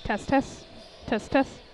Test, test. Test, test.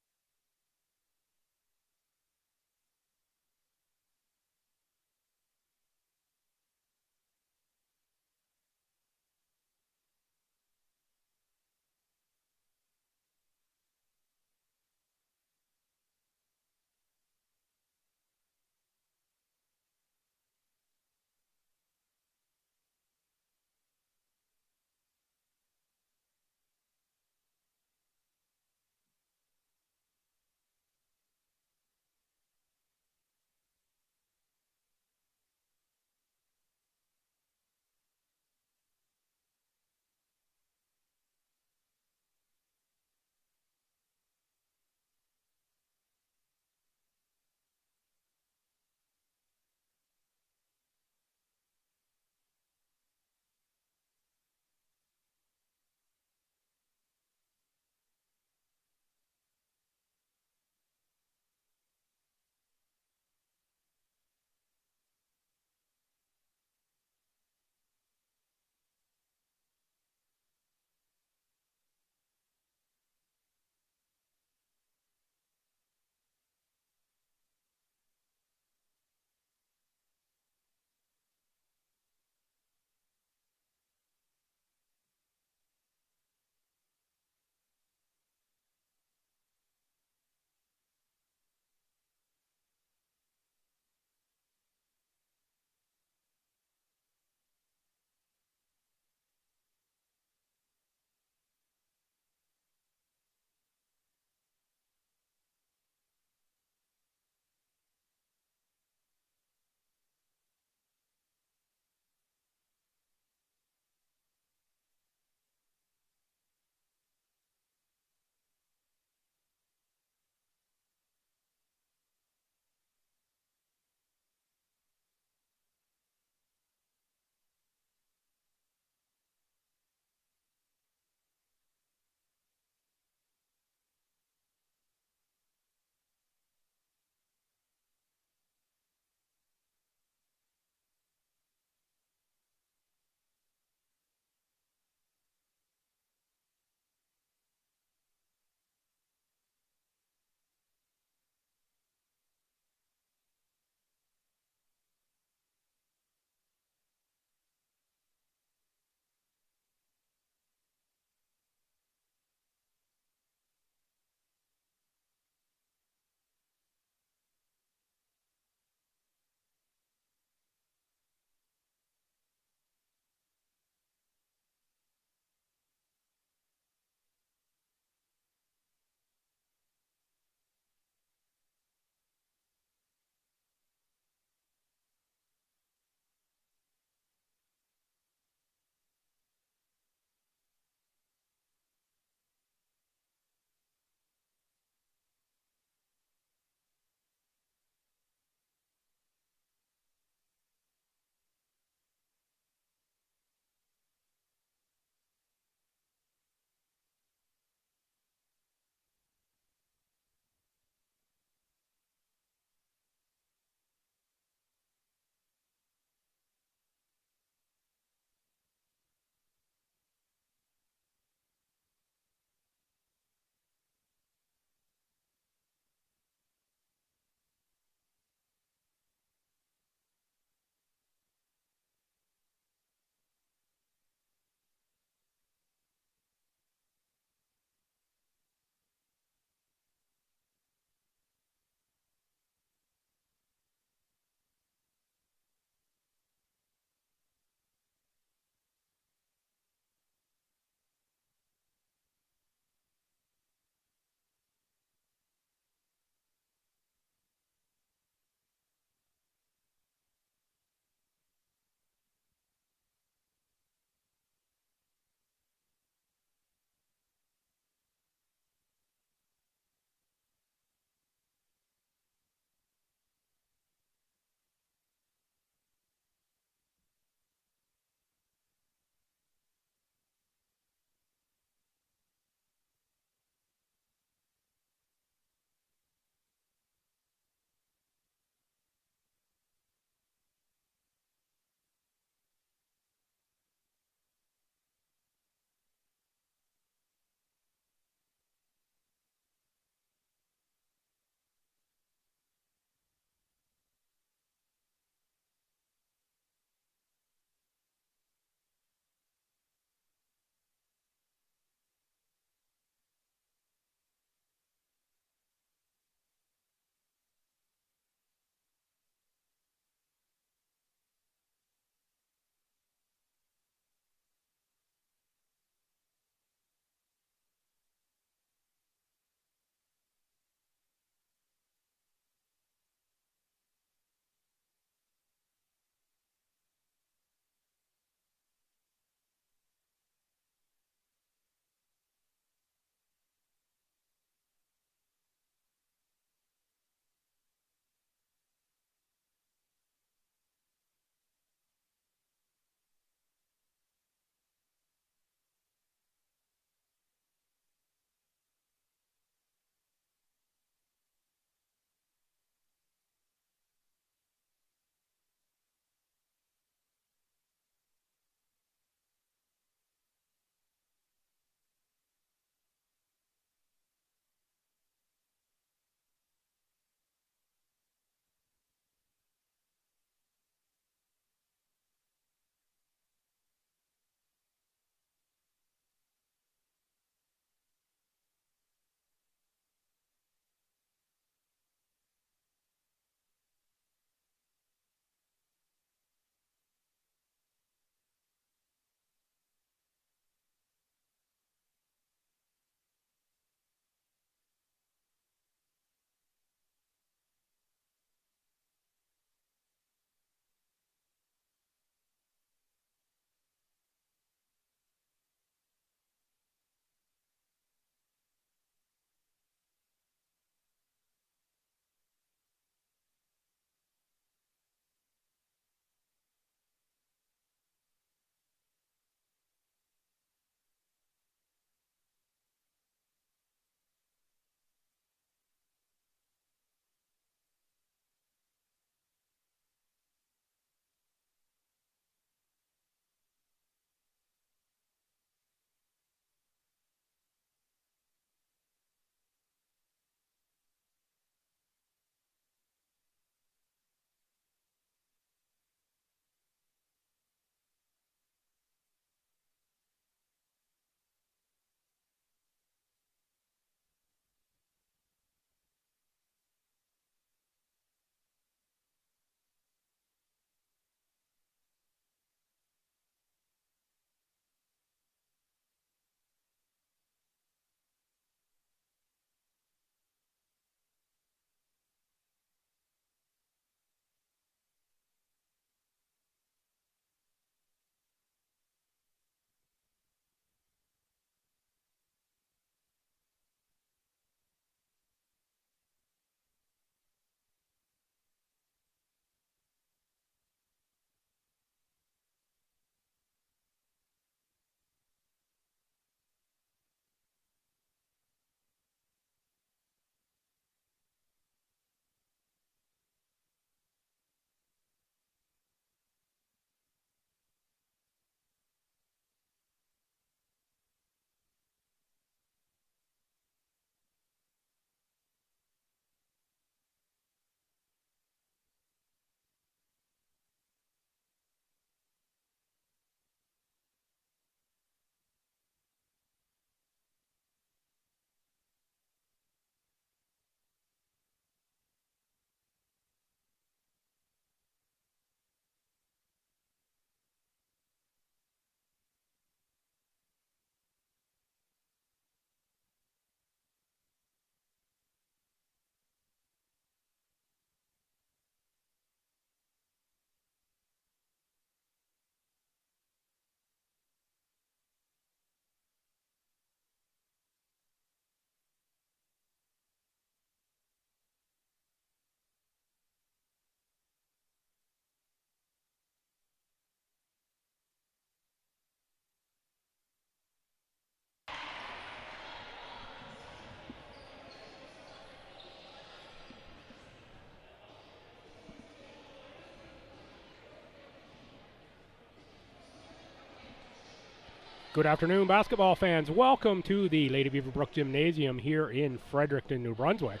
Good afternoon, basketball fans. Welcome to the Lady Beaverbrook Gymnasium here in Fredericton, New Brunswick.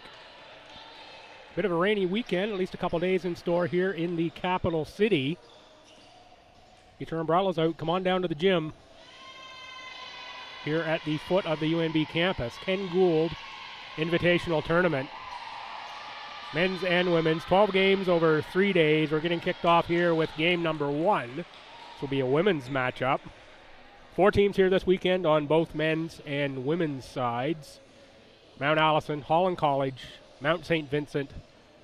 Bit of a rainy weekend, at least a couple days in store here in the capital city. Get your umbrellas out. Come on down to the gym here at the foot of the UNB campus. Ken Gould Invitational Tournament. Men's and women's, 12 games over 3 days. We're getting kicked off here with game number 1. This will be a women's matchup. 4 teams here this weekend on both men's and women's sides. Mount Allison, Holland College, Mount St. Vincent,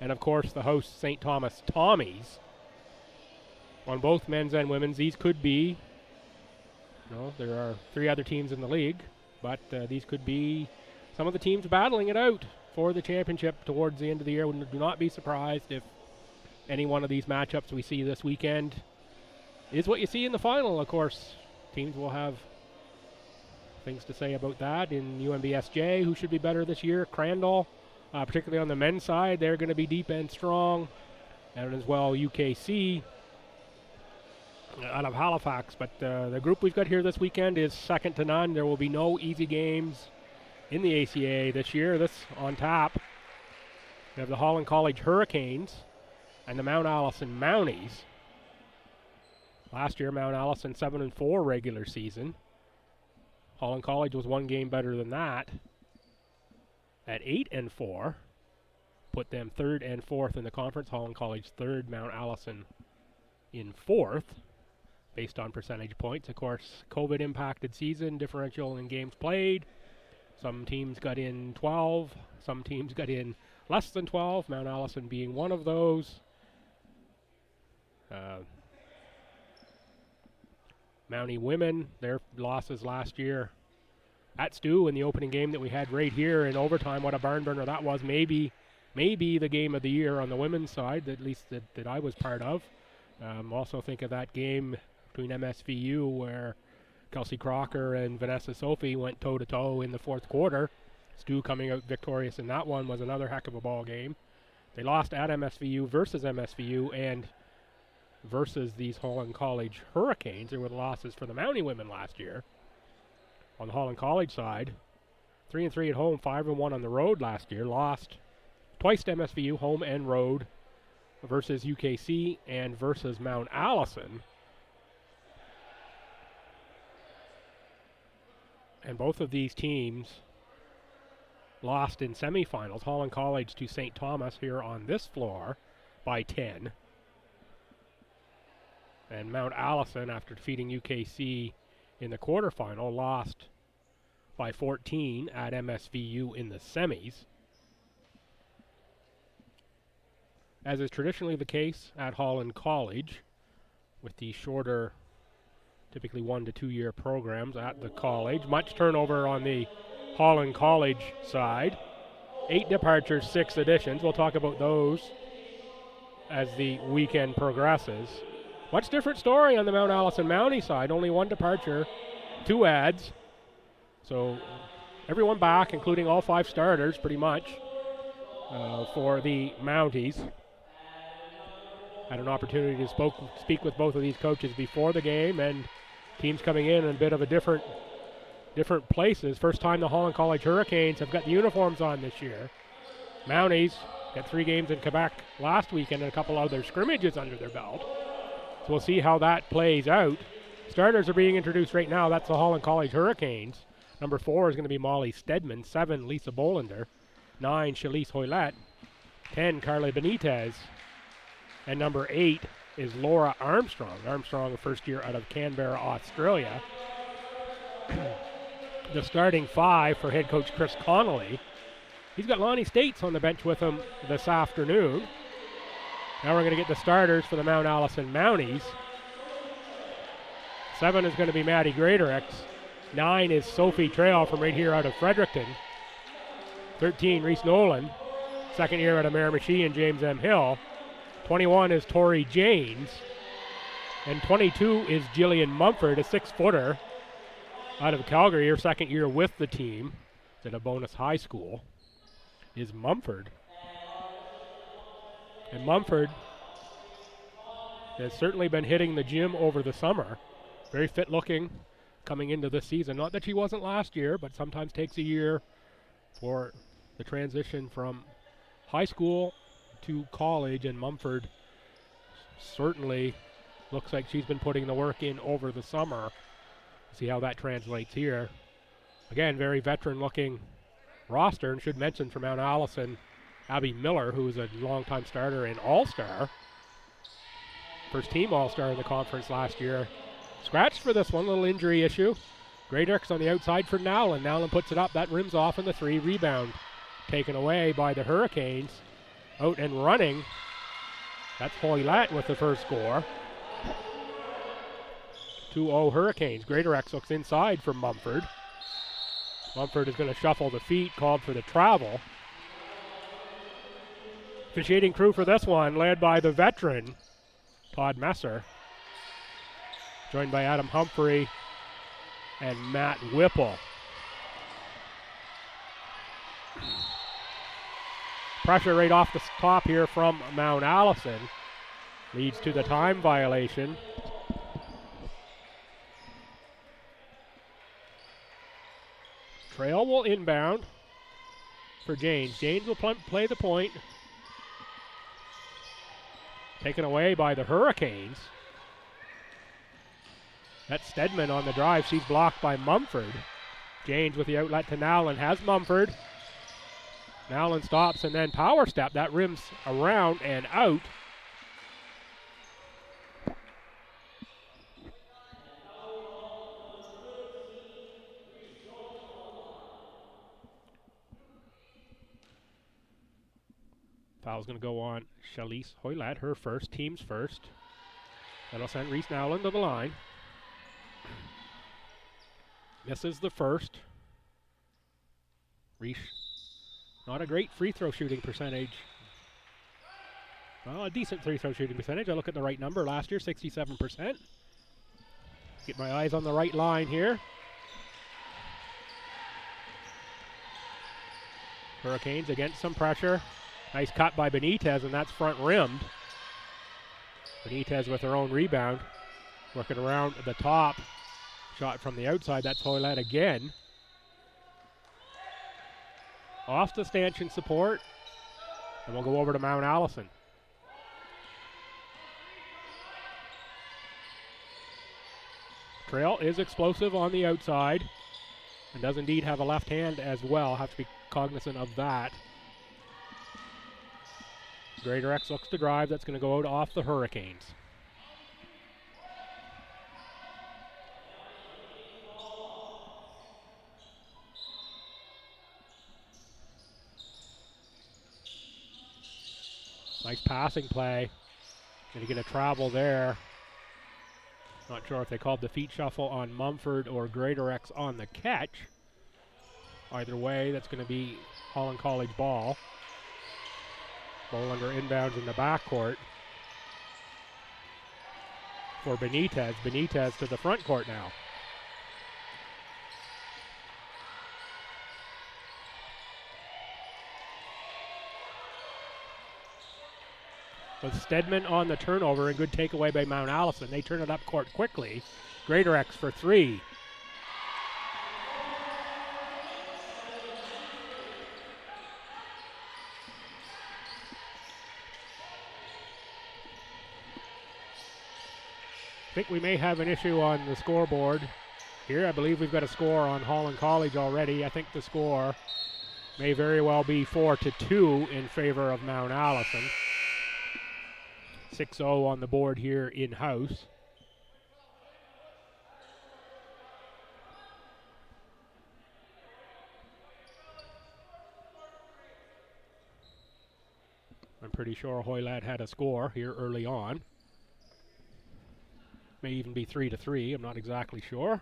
and of course the host St. Thomas Tommies. On both men's and women's, these could be, there are 3 other teams in the league, but these could be some of the teams battling it out for the championship towards the end of the year. Do not be surprised if any one of these matchups we see this weekend is what you see in the final, of course. Teams will have things to say about that. In UNBSJ, who should be better this year? Crandall, particularly on the men's side, they're going to be deep and strong. And as well, UKC out of Halifax. But the group we've got here this weekend is second to none. There will be no easy games in the ACA this year. This on tap. We have the Holland College Hurricanes and the Mount Allison Mounties. Last year, Mount Allison 7-4 regular season. Holland College was 1 game better than that at 8-4. Put them 3rd and 4th in the conference. Holland College 3rd, Mount Allison in 4th, based on percentage points. Of course, COVID-impacted season, differential in games played. Some teams got in 12. Some teams got in less than 12, Mount Allison being one of those. Mountie women, their losses last year at Stu in the opening game that we had right here in overtime. What a barn burner that was. Maybe the game of the year on the women's side, at least that I was part of. Also think of that game between MSVU where Kelsey Crocker and Vanessa Sophie went toe-to-toe in the 4th quarter. Stu coming out victorious in that one was another heck of a ball game. They lost at MSVU versus MSVU and versus these Holland College Hurricanes. There were the losses for the Mountie women last year. On the Holland College side, 3-3 at home, 5-1 on the road last year. Lost twice to MSVU, home and road, versus UKC and versus Mount Allison. And both of these teams lost in semifinals. Holland College to St. Thomas here on this floor by 10. And Mount Allison, after defeating UKC in the quarterfinal, lost by 14 at MSVU in the semis. As is traditionally the case at Holland College, with the shorter, typically 1 to 2 year programs at the college. Much turnover on the Holland College side. 8 departures, 6 additions. We'll talk about those as the weekend progresses. Much different story on the Mount Allison Mountie side. Only 1 departure, 2 adds. So everyone back, including all 5 starters, pretty much, for the Mounties. Had an opportunity to speak with both of these coaches before the game, and teams coming in a bit of a different places. First time the Holland College Hurricanes have got the uniforms on this year. Mounties got 3 games in Quebec last weekend and a couple other scrimmages under their belt. So we'll see how that plays out. Starters are being introduced right now. That's the Holland College Hurricanes. Number 4 is going to be Molly Stedman. 7, Lisa Bolander. 9, Shalise Hoylett. 10, Carla Benitez. And number 8 is Laura Armstrong. Armstrong, a first year out of Canberra, Australia. The starting 5 for head coach Chris Connolly. He's got Lonnie States on the bench with him this afternoon. Now we're going to get the starters for the Mount Allison Mounties. 7 is going to be Maddie Greatorex. 9 is Sophie Trail from right here out of Fredericton. 13, Reese Nolan. 2nd year out of Miramichi and James M. Hill. 21 is Tori Janes. And 22 is Jillian Mumford, a 6-footer out of Calgary, her 2nd year with the team at a bonus high school, is Mumford. And Mumford has certainly been hitting the gym over the summer. Very fit looking, coming into this season. Not that she wasn't last year, but sometimes takes a year for the transition from high school to college, and Mumford certainly looks like she's been putting the work in over the summer. See how that translates here. Again, very veteran-looking roster, and should mention for Mount Allison, Abby Miller, who was a longtime starter and all-star. First team all-star in the conference last year. Scratched for this one, little injury issue. Greaterx on the outside for Nowlin. Nowlin puts it up, that rims off in the 3. Rebound taken away by the Hurricanes. Out and running. That's Hoylett with the first score. 2-0 Hurricanes. Greaterx looks inside for Mumford. Mumford is going to shuffle the feet, called for the travel. Officiating crew for this one, led by the veteran, Todd Messer. Joined by Adam Humphrey and Matt Whipple. Pressure right off the top here from Mount Allison. Leads to the time violation. Trail will inbound for Janes. Janes will play the point. Taken away by the Hurricanes. That's Stedman on the drive. She's blocked by Mumford. Janes with the outlet to Nowlin. Has Mumford. Nowlin stops and then power step. That rims around and out. Foul's going to go on Shalise Hoylett, her first, team's first. That'll send Reese Nowlin to the line. Misses the first. Reese, not a great free throw shooting percentage. Well, a decent free throw shooting percentage. I look at the right number last year, 67%. Get my eyes on the right line here. Hurricanes against some pressure. Nice cut by Benitez, and that's front rimmed. Benitez with her own rebound. Working around the top. Shot from the outside, that's Hoylett again. Off the stanchion support. And we'll go over to Mount Allison. Trail is explosive on the outside. And does indeed have a left hand as well. Have to be cognizant of that. Greaterx looks to drive. That's going to go out off the Hurricanes. Nice passing play. Going to get a travel there. Not sure if they called the feet shuffle on Mumford or Greaterx on the catch. Either way, that's going to be Holland College ball. Bolander inbounds in the backcourt for Benitez. Benitez to the front court now. With Stedman on the turnover, and good takeaway by Mount Allison. They turn it up court quickly. Greaterx for 3. I think we may have an issue on the scoreboard here. I believe we've got a score on Holland College already. I think the score may very well be 4-2 in favor of Mount Allison. 6-0 on the board here in-house. I'm pretty sure Hoylett had a score here early on. May even be 3-3, I'm not exactly sure.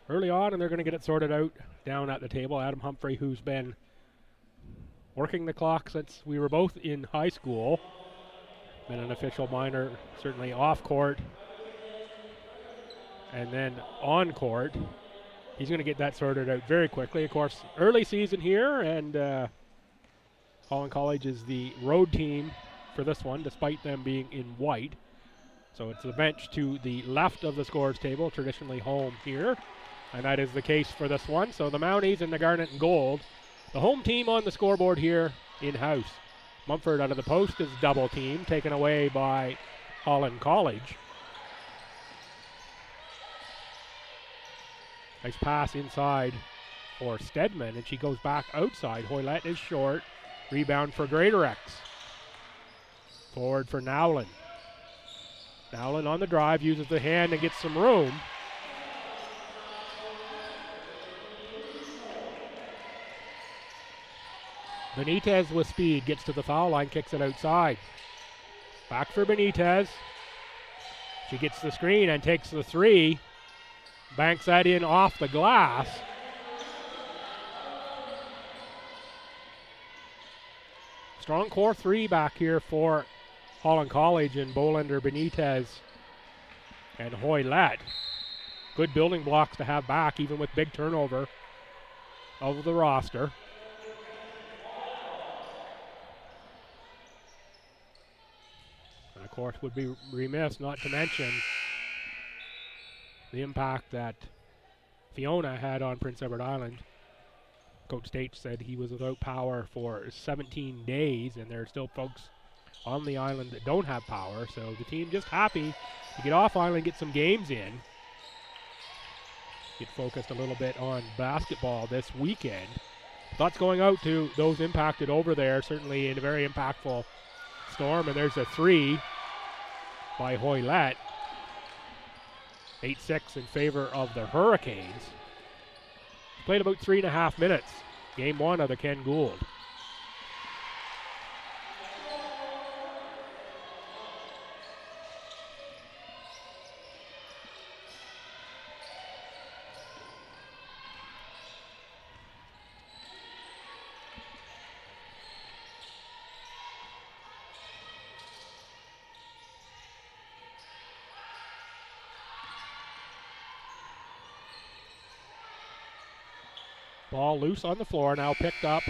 Early on, and they're going to get it sorted out down at the table. Adam Humphrey, who's been working the clock since we were both in high school. Been an official minor, certainly off court. And then on court. He's going to get that sorted out very quickly. Of course, early season here, and Holland College is the road team for this one, despite them being in white. So it's the bench to the left of the scores table, traditionally home here. And that is the case for this one. So the Mounties and the Garnet and Gold, the home team on the scoreboard here in-house. Mumford out of the post is double team, taken away by Holland College. Nice pass inside for Stedman, and she goes back outside. Hoylett is short. Rebound for Greatorex. Forward for Nowlin. Nowlin on the drive, uses the hand and gets some room. Benitez with speed, gets to the foul line, kicks it outside. Back for Benitez. She gets the screen and takes the three. Banks that in off the glass. Strong core three back here for Holland College and Bolander, Benitez, and Hoylett. Good building blocks to have back, even with big turnover of the roster. And of course, would be remiss not to mention the impact that Fiona had on Prince Edward Island. Coach State said he was without power for 17 days, and there are still folks on the island that don't have power, so the team just happy to get off island, get some games in, get focused a little bit on basketball this weekend. Thoughts going out to those impacted over there, certainly in a very impactful storm, and there's a three by Hoylett. 8-6 in favor of the Hurricanes. Played about 3.5 minutes. Game one of the Ken Gould. Ball loose on the floor, now picked up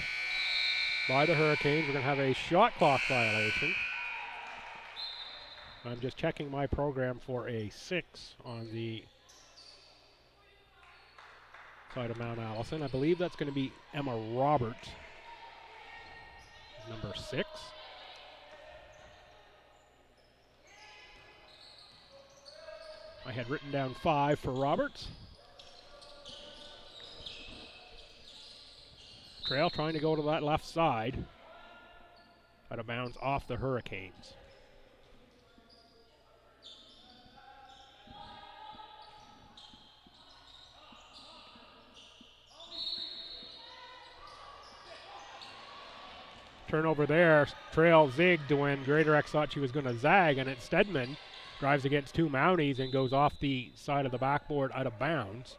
by the Hurricanes. We're going to have a shot clock violation. I'm just checking my program for a 6 on the side of Mount Allison. I believe that's going to be Emma Roberts, number 6. I had written down 5 for Roberts. Trail trying to go to that left side. Out of bounds off the Hurricanes. Turnover there. Trail zigged when Greatorex thought she was going to zag, and it's Stedman drives against two Mounties and goes off the side of the backboard out of bounds.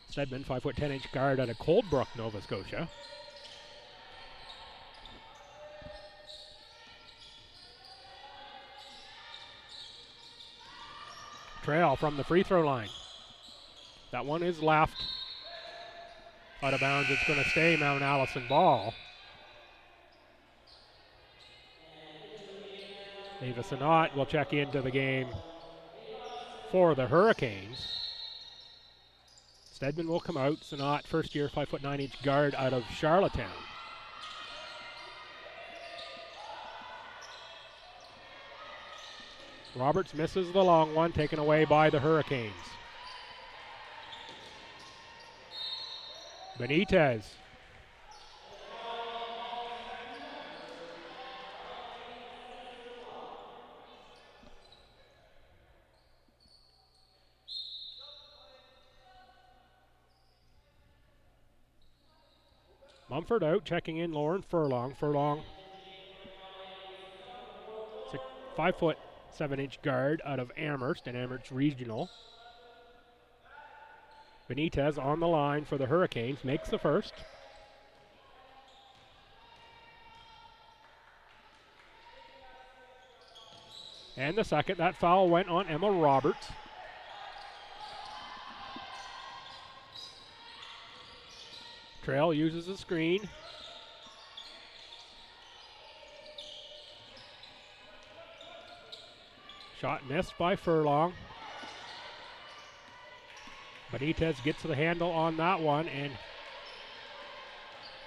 Stedman, 5'10" guard out of Coldbrook, Nova Scotia. Trail from the free throw line. That one is left. Out of bounds, it's going to stay Mount Allison ball. Ava Sinat will check into the game for the Hurricanes. Stedman will come out. Sinat, first year 5'9" guard out of Charlottetown. Roberts misses the long one, taken away by the Hurricanes. Benitez. Mumford out, checking in Lauren Furlong. Furlong, 5'7" guard out of Amherst and Amherst Regional. Benitez on the line for the Hurricanes, makes the first. And the second. That foul went on Emma Roberts. Trail uses the screen. Shot missed by Furlong. Benitez gets the handle on that one and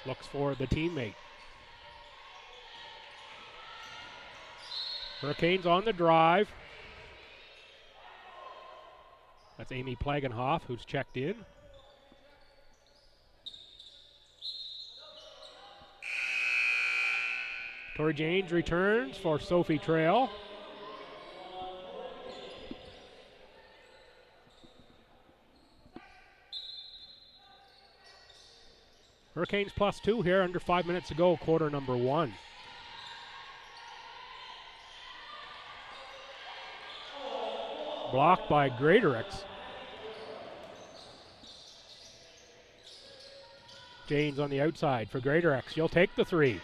looks for the teammate. Hurricanes on the drive. That's Amy Plagenhoff who's checked in. Tori Janes returns for Sophie Trail. Hurricanes +2 here, under 5 minutes to go, quarter number 1. Blocked by Greatorix. Janes on the outside for Greatorix. She'll take the 3.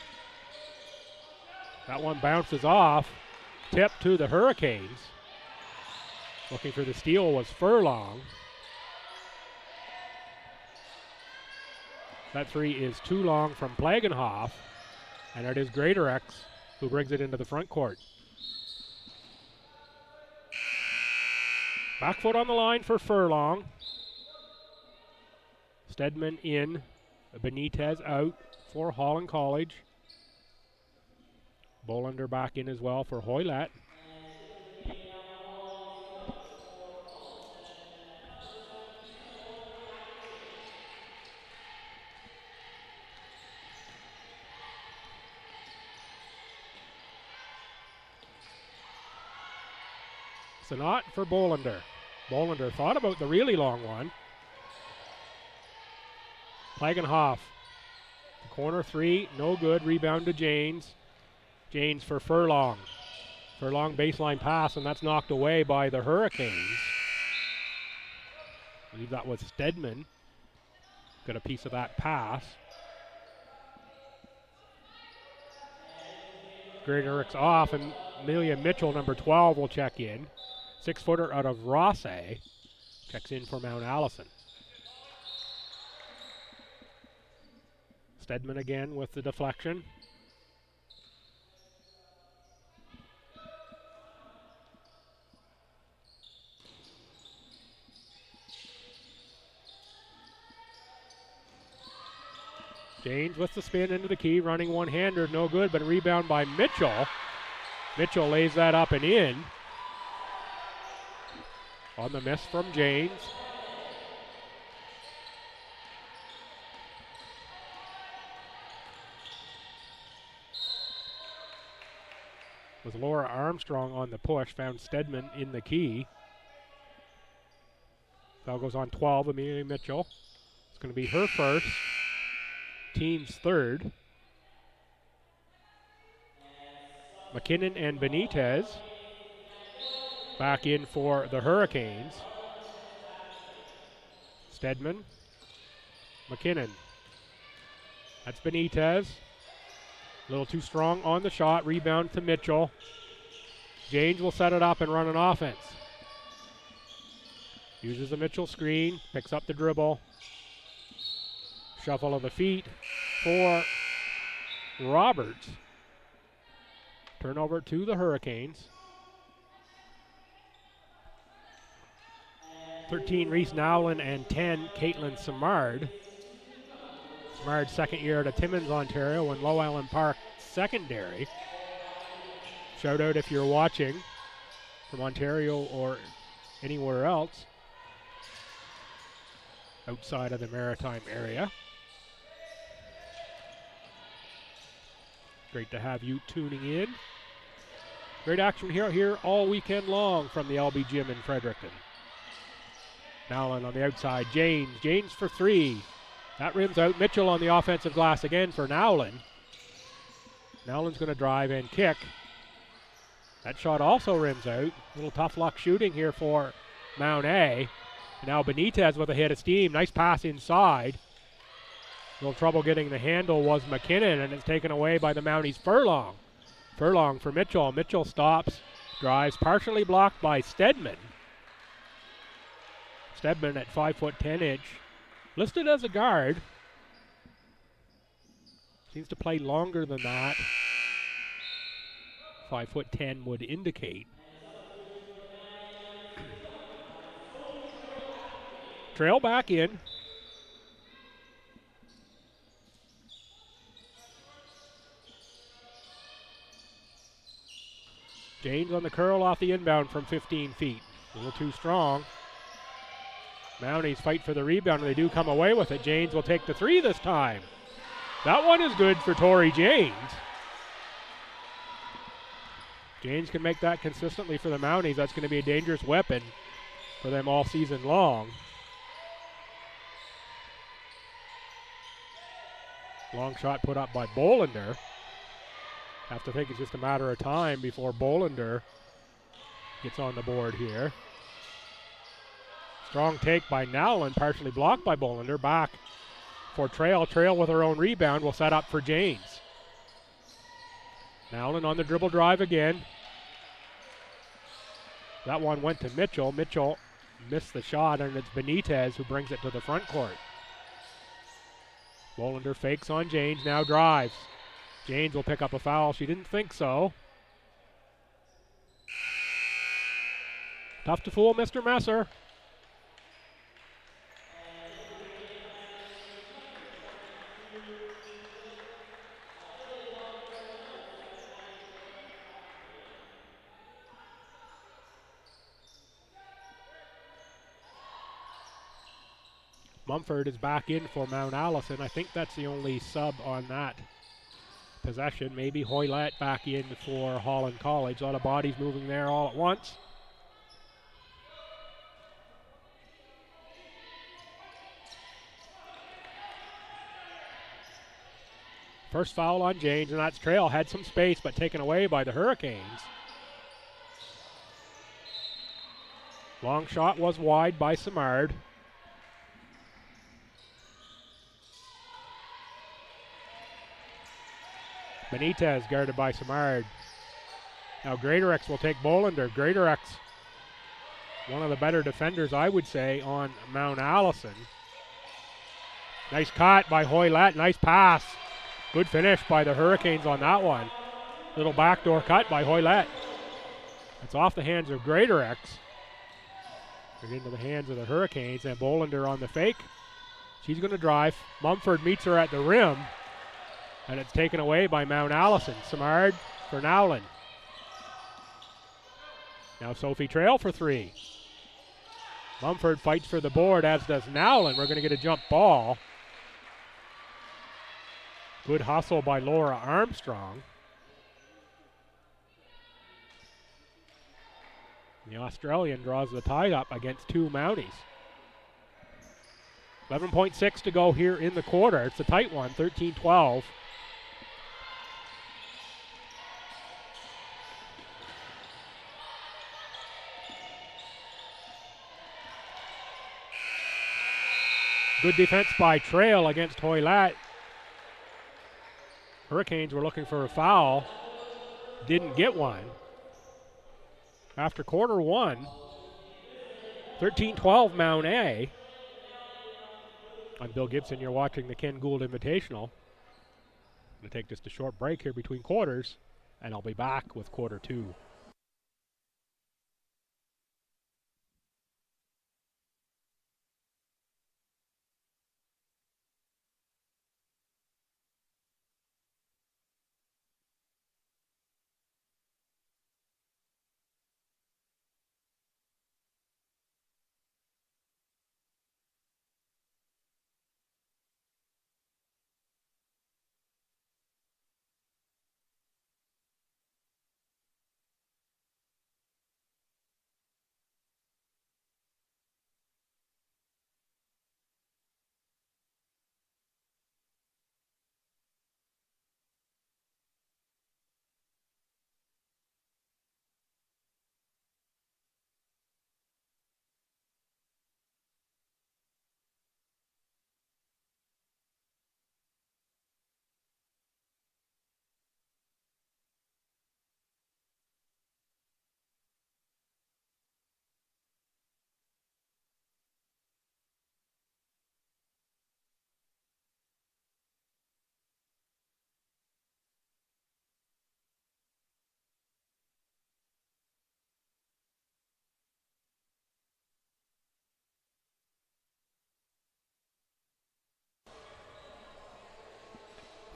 That one bounces off. Tip to the Hurricanes. Looking for the steal was Furlong. That 3 is too long from Plagenhoff, and it is Greatorix who brings it into the front court. Back foot on the line for Furlong. Stedman in, Benitez out for Holland College. Bolander back in as well for Hoylett. Sanat for Bolander. Bolander thought about the really long one. Plagenhoff. The corner 3, no good. Rebound to Janes. Janes for Furlong. Furlong baseline pass, and that's knocked away by the Hurricanes. I believe that was Stedman. Got a piece of that pass. Greatorix off, and Amelia Mitchell, number 12, will check in. 6-footer out of Rosse. Checks in for Mount Allison. Stedman again with the deflection. Janes with the spin into the key, running one-hander, no good, but a rebound by Mitchell. Mitchell lays that up and in. On the miss from Janes. With Laura Armstrong on the push, found Stedman in the key. Foul goes on 12, Amelia Mitchell. It's going to be her first. Team's third. McKinnon and Benitez back in for the Hurricanes. Stedman, McKinnon. That's Benitez. A little too strong on the shot. Rebound to Mitchell. Janes will set it up and run an offense. Uses the Mitchell screen, picks up the dribble. Shuffle of the feet for Roberts. Turnover to the Hurricanes. 13, Reese Nowlin, and 10, Caitlin Simard. Simard's second year at Timmins, Ontario, and Low Island Park Secondary. Shout out if you're watching from Ontario or anywhere else outside of the Maritime area. Great to have you tuning in. Great action here all weekend long from the LB Gym in Fredericton. Nowlin on the outside. Janes for 3. That rims out. Mitchell on the offensive glass again for Nowlin. Nowlin's going to drive and kick. That shot also rims out. A little tough luck shooting here for Mount A. Now Benitez with a hit of steam. Nice pass inside. A little trouble getting the handle was McKinnon, and it's taken away by the Mounties. Furlong. Furlong for Mitchell. Mitchell stops, drives, partially blocked by Stedman. Stedman at 5'10", listed as a guard. Seems to play longer than that. 5'10" would indicate. Trail back in. Janes on the curl off the inbound from 15 feet. A little too strong. Mounties fight for the rebound, and they do come away with it. Janes will take the three this time. That one is good for Tori Janes. Janes can make that consistently for the Mounties. That's going to be a dangerous weapon for them all season long. Long shot put up by Bolander. Have to think it's just a matter of time before Bolander gets on the board here. Strong take by Nowlin, partially blocked by Bolander. Back for Trail. Trail with her own rebound will set up for Janes. Nowlin on the dribble drive again. That one went to Mitchell. Mitchell missed the shot, and it's Benitez who brings it to the front court. Bolander fakes on Janes, now drives. Janes will pick up a foul. She didn't think so. Tough to fool Mr. Messer. Mumford is back in for Mount Allison. I think that's the only sub on that possession. Maybe Hoylett back in for Holland College. A lot of bodies moving there all at once. First foul on Janes, and that's Trail. Had some space, but taken away by the Hurricanes. Long shot was wide by Simard. Benitez guarded by Simard. Now Greatorex will take Bolander. Greatorex, one of the better defenders, I would say, on Mount Allison. Nice cut by Hoylett. Nice pass. Good finish by the Hurricanes on that one. Little backdoor cut by Hoylett. It's off the hands of Greatorex. It's into the hands of the Hurricanes, and Bolander on the fake. She's going to drive. Mumford meets her at the rim, and it's taken away by Mount Allison. Simard for Nowlin. Now Sophie Trail for three. Mumford fights for the board, as does Nowlin. We're going to get a jump ball. Good hustle by Laura Armstrong. The Australian draws the tie up against two Mounties. 11.6 to go here in the quarter. It's a tight one, 13-12. Good defense by Trail against Hoylett. Hurricanes were looking for a foul. Didn't get one. After quarter one, 13-12 Mount A. I'm Bill Gibson. You're watching the Ken Gould Invitational. I'm going to take just a short break here between quarters, and I'll be back with quarter two.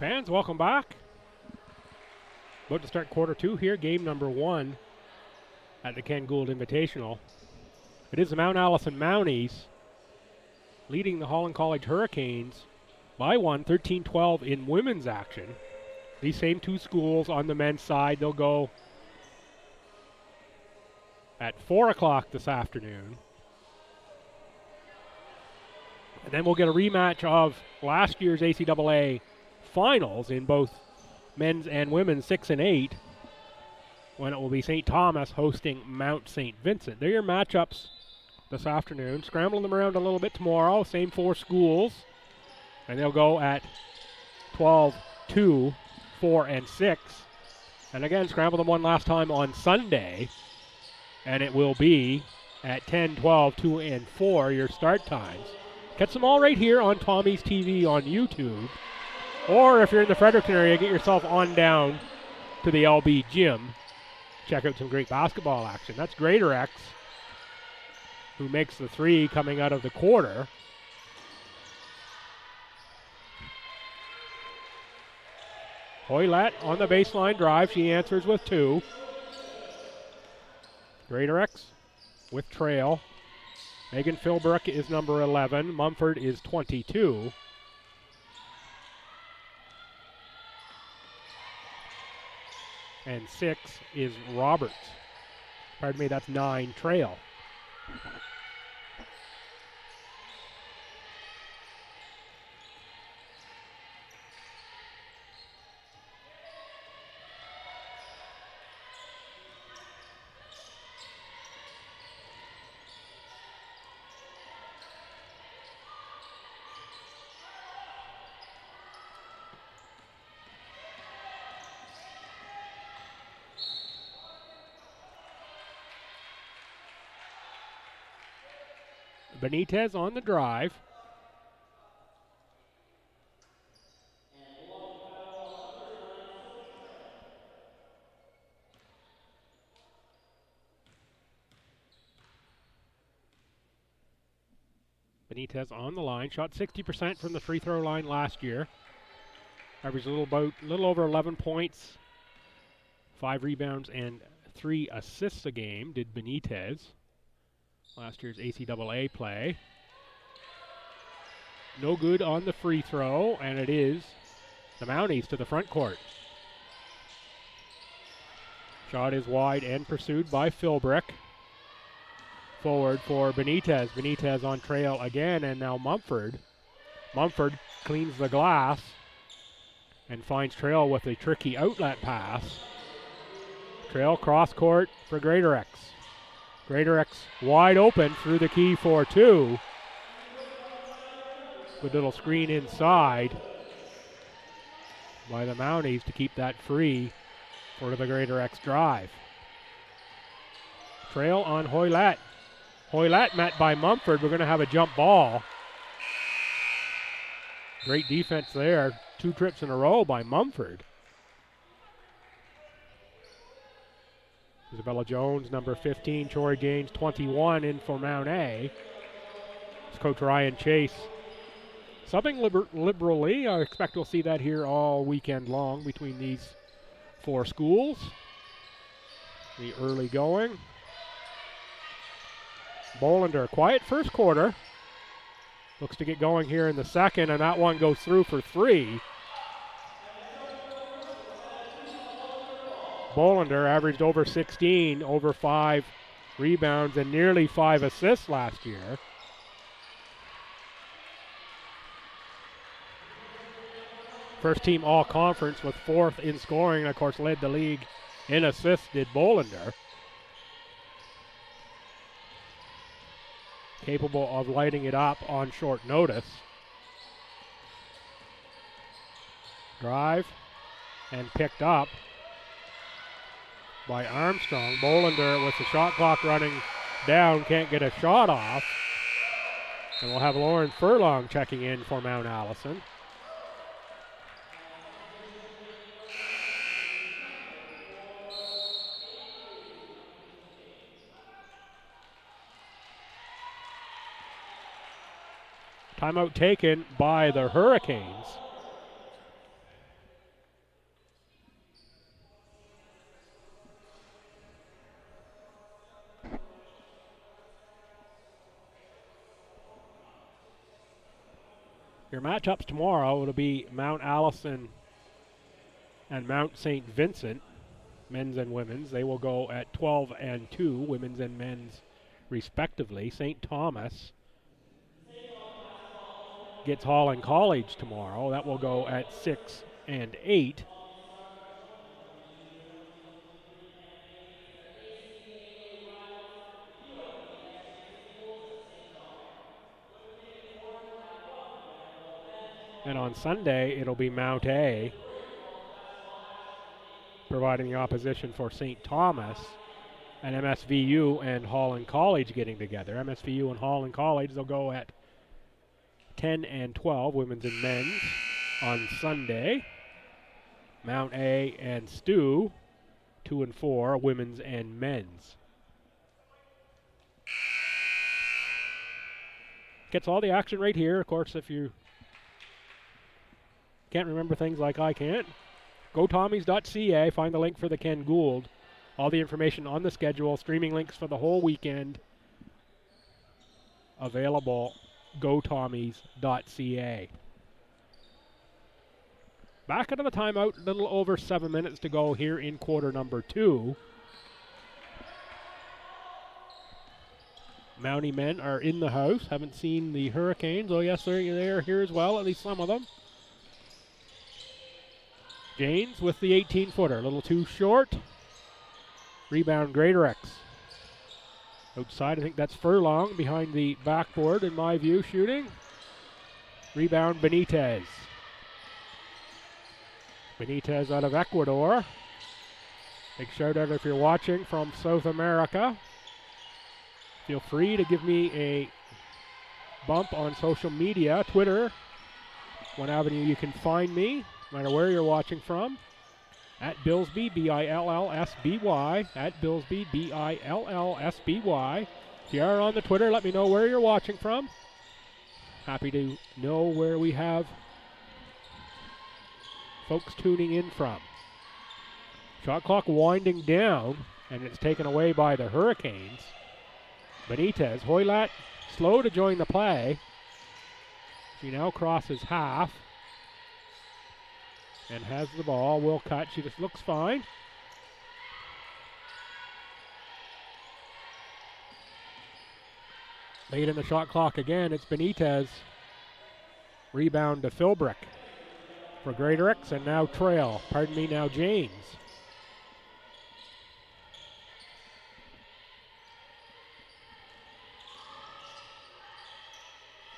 Fans, welcome back. About to start quarter 2 here, game number 1 at the Ken Gould Invitational. It is the Mount Allison Mounties leading the Holland College Hurricanes by 1, 13-12 in women's action. These same two schools on the men's side, they'll go at 4 o'clock this afternoon. And then we'll get a rematch of last year's ACAA finals in both men's and women's 6 and 8, when it will be St. Thomas hosting Mount St. Vincent. They're your matchups this afternoon. Scrambling them around a little bit tomorrow. Same 4 schools. And they'll go at 12, 2, 4, and 6. And again, scramble them one last time on Sunday. And it will be at 10, 12, 2, and 4, your start times. Catch them all right here on Tommy's TV on YouTube. Or if you're in the Fredericton area, get yourself on down to the LB Gym. Check out some great basketball action. That's Greater X, who makes the 3 coming out of the quarter. Hoylett on the baseline drive. She answers with 2. Greater X with trail. Megan Philbrook is number 11. Mumford is 22. And 6 is Roberts. Pardon me, that's 9, Trail. Benitez on the drive. Benitez on the line. Shot 60% from the free throw line last year. Averaged a little over 11 points, 5 rebounds, and 3 assists a game did Benitez. Last year's ACAA play. No good on the free throw, and it is the Mounties to the front court. Shot is wide and pursued by Philbrick. Forward for Benitez. Benitez on trail again, and now Mumford. Mumford cleans the glass and finds Trail with a tricky outlet pass. Trail cross court for Greater X. Greater X wide open through the key for 2. Good little screen inside by the Mounties to keep that free for the Greater X drive. Trail on Hoylett. Hoylett met by Mumford. We're going to have a jump ball. Great defense there. 2 trips in a row by Mumford. Isabella Jones, number 15. Tori Gaines, 21, in for Mount A. It's Coach Ryan Chase subbing liberally. I expect we'll see that here all weekend long between these 4 schools. The early going. Bolander, quiet first quarter. Looks to get going here in the second, and that one goes through for 3. Bolander averaged over 16, over 5 rebounds, and nearly 5 assists last year. First team all-conference with 4th in scoring, and of course led the league in assists did Bolander. Capable of lighting it up on short notice. Drive and picked up by Armstrong. Bolander with the shot clock running down, can't get a shot off. And we'll have Lauren Furlong checking in for Mount Allison. Timeout taken by the Hurricanes. Your matchups tomorrow, it'll be Mount Allison and Mount St. Vincent, men's and women's. They will go at 12 and 2, women's and men's respectively. St. Thomas gets Holland College tomorrow. That will go at 6 and 8. And on Sunday, it'll be Mount A providing the opposition for St. Thomas, and MSVU and Holland College getting together. MSVU and Holland College, they'll go at 10 and 12, women's and men's, on Sunday. Mount A and Stu, 2 and 4, women's and men's. Gets all the action right here. Of course, if you can't remember things like I can't, GoTommies.ca, find the link for the Ken Gould. All the information on the schedule, streaming links for the whole weekend, available, GoTommies.ca. Back into the timeout, a little over 7 minutes to go here in quarter number 2. Mountie men are in the house. Haven't seen the Hurricanes. Oh, yes, they're here as well, at least some of them. Janes with the 18-footer, a little too short. Rebound, Greatorex. Outside, I think that's Furlong behind the backboard, in my view, shooting. Rebound, Benitez. Benitez out of Ecuador. Big shout out if you're watching from South America. Feel free to give me a bump on social media, Twitter. One avenue you can find me, no matter where you're watching from. At Billsby, B-I-L-L-S-B-Y. At Billsby, B-I-L-L-S-B-Y. If you are on the Twitter, let me know where you're watching from. Happy to know where we have folks tuning in from. Shot clock winding down, and it's taken away by the Hurricanes. Benitez, Hoylat, slow to join the play. She now crosses half and has the ball, will cut. She just looks fine. Late in the shot clock again, it's Benitez. Rebound to Philbrick for Greatorex, and now now James.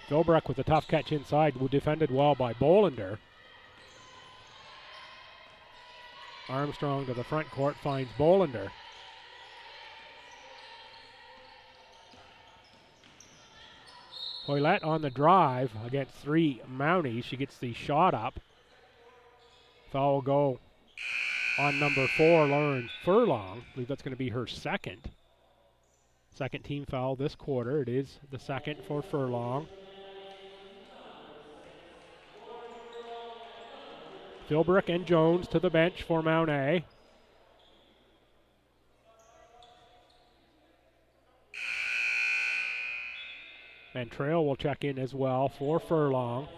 Philbrick with a tough catch inside, defended well by Bolander. Armstrong to the front court, finds Bolander. Hoylett on the drive against 3 Mounties. She gets the shot up. Foul will go on number 4, Lauren Furlong. I believe that's going to be her second. Second team foul this quarter. It is the second for Furlong. Philbrick and Jones to the bench for Mount A. And Trail will check in as well for Furlong.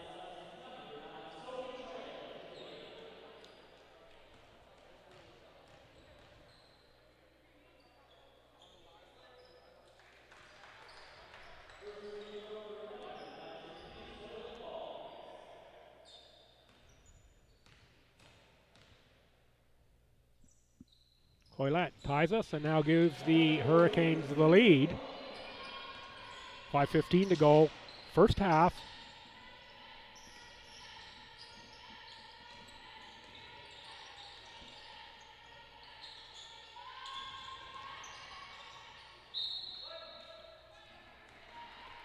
Hoylett ties us and now gives the Hurricanes the lead. 5:15 to go, first half.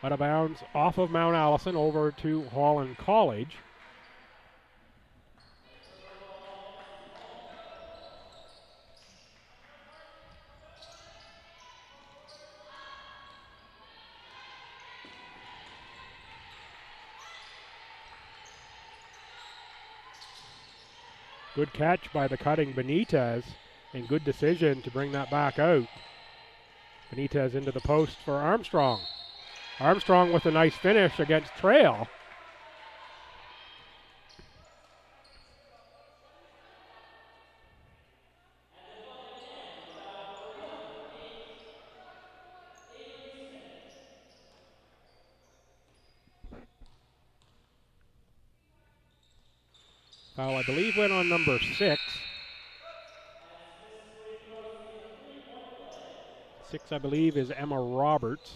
Out of bounds off of Mount Allison over to Holland College. Good catch by the cutting Benitez, and good decision to bring that back out. Benitez into the post for Armstrong. Armstrong with a nice finish against Trail. Foul, I believe, went on number 6. 6, I believe, is Emma Roberts.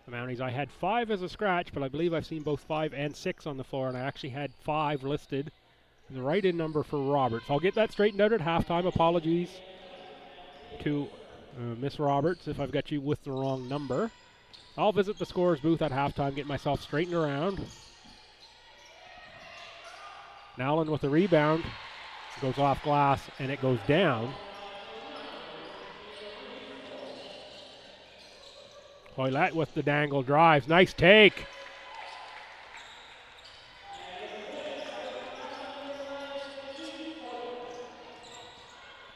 The Mounties, I had 5 as a scratch, but I believe I've seen both 5 and 6 on the floor, and I actually had 5 listed. The write-in number for Roberts. I'll get that straightened out at halftime. Apologies to Miss Roberts if I've got you with the wrong number. I'll visit the scorer's booth at halftime, get myself straightened around. Nowlin with the rebound. Goes off glass, and it goes down. Hoylett with the dangle drives. Nice take.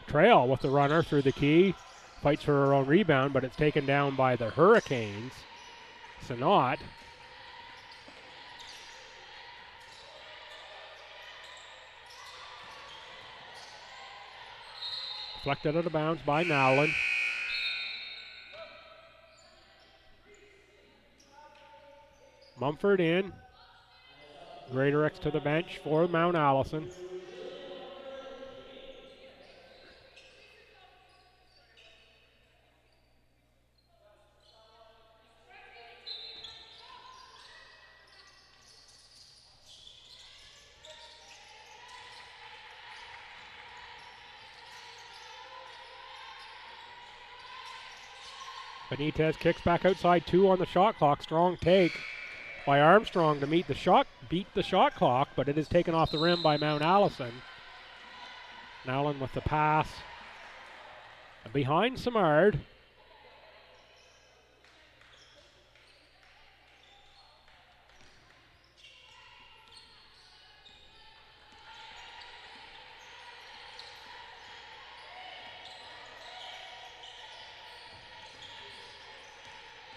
Trail with the runner through the key. Fights for her own rebound, but it's taken down by the Hurricanes. Sanat. Deflected out of bounds by Nowlin. Mumford in. Greatorex to the bench for Mount Allison. Benitez kicks back outside, 2 on the shot clock. Strong take by Armstrong to beat the shot clock, but it is taken off the rim by Mount Allison. Nowlin with the pass. Behind Simard.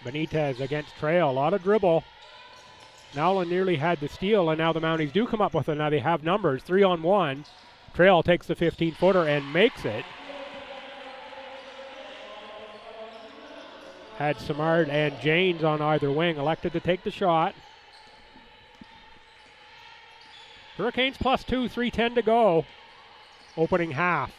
Benitez against Trail, a lot of dribble. Nowlin nearly had the steal, and now the Mounties do come up with it. Now they have numbers, 3-on-1. Trail takes the 15-footer and makes it. Had Simard and Janes on either wing, elected to take the shot. Hurricanes +2, 3:10 to go. Opening half.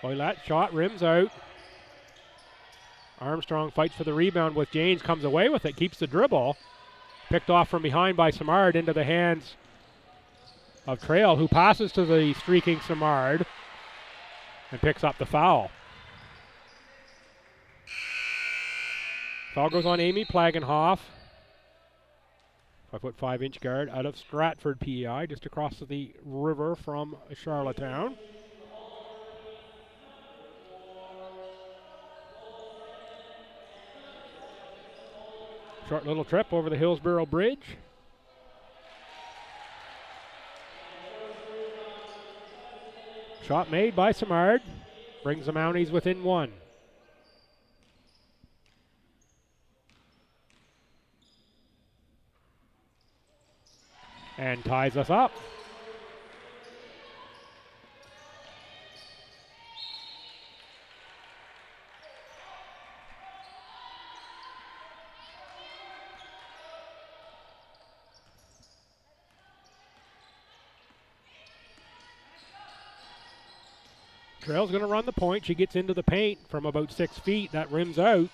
Hoylett shot, rims out. Armstrong fights for the rebound with Janes, comes away with it, keeps the dribble. Picked off from behind by Simard into the hands of Trail, who passes to the streaking Simard and picks up the foul. Foul goes on Amy Plagenhoff. 5'5" guard out of Stratford, PEI, just across the river from Charlottetown. Short little trip over the Hillsborough Bridge. Shot made by Simard. Brings the Mounties within 1. And ties us up. Trail's going to run the point. She gets into the paint from about 6 feet. That rims out.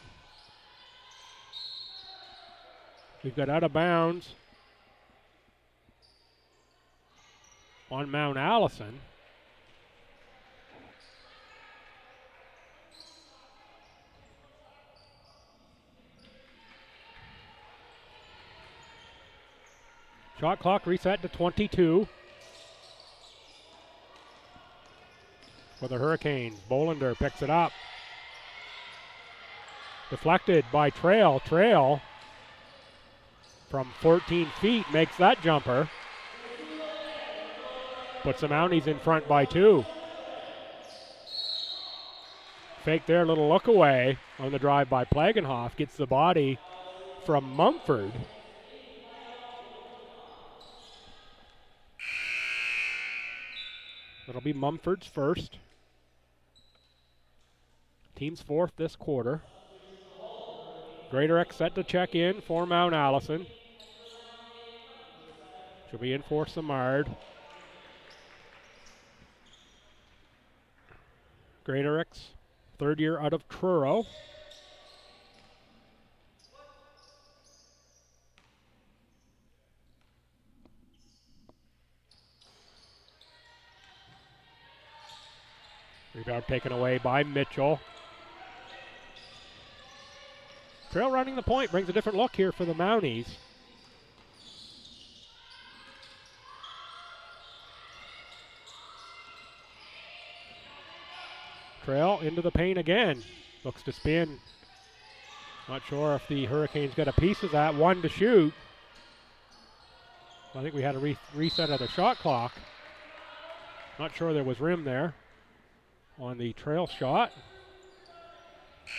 We've got out of bounds on Mount Allison. Shot clock reset to 22. For the Hurricanes, Bolander picks it up. Deflected by Trail. Trail from 14 feet makes that jumper. Puts the Mounties in front by 2. Fake there, little look away on the drive by Plagenhoff. Gets the body from Mumford. It'll be Mumford's first. Team's fourth this quarter. Greatorex set to check in for Mount Allison. She'll be in for Samard. Greatorex, third year out of Truro. Rebound taken away by Mitchell. Trail running the point brings a different look here for the Mounties. Trail into the paint again. Looks to spin. Not sure if the Hurricanes got a piece of that. One to shoot. I think we had a reset of the shot clock. Not sure there was rim there on the Trail shot.